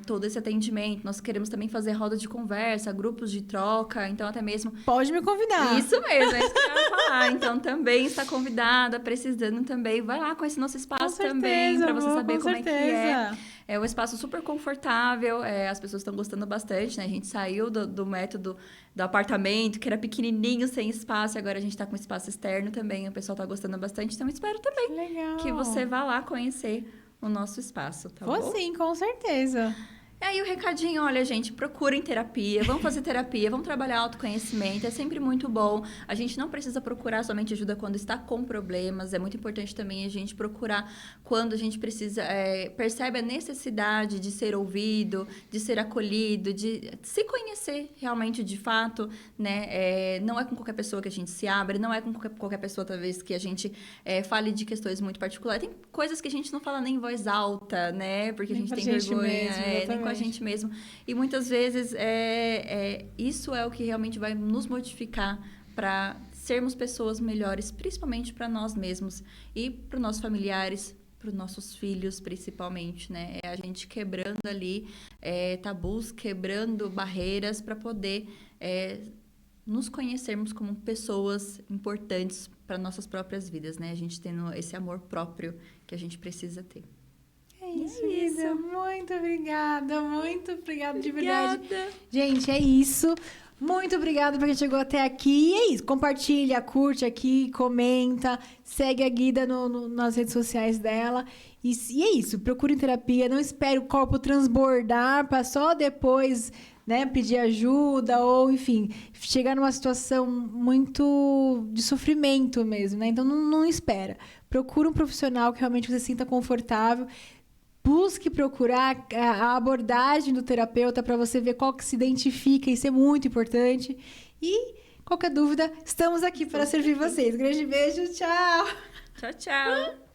todo esse atendimento. Nós queremos também fazer roda de conversa, grupos de troca, então até mesmo... Pode me convidar. Isso mesmo, é isso que eu ia falar. Então, também está convidada, precisando também. Vai lá com esse nosso espaço também, para você saber como é que é. É um espaço super confortável, as pessoas estão gostando bastante, né? A gente saiu do método do apartamento, que era pequenininho, sem espaço, e agora a gente está com espaço externo também, o pessoal está gostando bastante, então espero também que você vá lá conhecer o nosso espaço, tá bom? Vou sim, com certeza. E aí o recadinho, olha, gente, procurem terapia, vamos fazer terapia, vamos trabalhar autoconhecimento, é sempre muito bom. A gente não precisa procurar somente ajuda quando está com problemas, é muito importante também a gente procurar quando a gente precisa, percebe a necessidade de ser ouvido, de ser acolhido, de se conhecer realmente de fato, né? Não é com qualquer pessoa que a gente se abre, não é com qualquer pessoa, talvez, que a gente fale de questões muito particulares. Tem coisas que a gente não fala nem em voz alta, né? Porque nem a gente tem vergonha, nem com a gente mesmo. E muitas vezes isso é o que realmente vai nos modificar para sermos pessoas melhores, principalmente para nós mesmos e para os nossos familiares, para os nossos filhos, principalmente, né? É a gente quebrando ali tabus, quebrando barreiras para poder nos conhecermos como pessoas importantes para nossas próprias vidas, né? A gente tendo esse amor próprio que a gente precisa ter. Isso. Muito obrigada de verdade. Gente, é isso. Muito obrigada para quem chegou até aqui. E é isso. Compartilha, curte aqui, comenta, segue a Guida nas redes sociais dela. E é isso. Procure terapia. Não espere o corpo transbordar para só depois, né, pedir ajuda ou, enfim, chegar numa situação muito de sofrimento mesmo, né? Então, não espera. Procure um profissional que realmente você sinta confortável. Busque procurar a abordagem do terapeuta para você ver qual que se identifica. Isso é muito importante. E, qualquer dúvida, estamos aqui para servir vocês. Grande beijo, tchau! Tchau, tchau!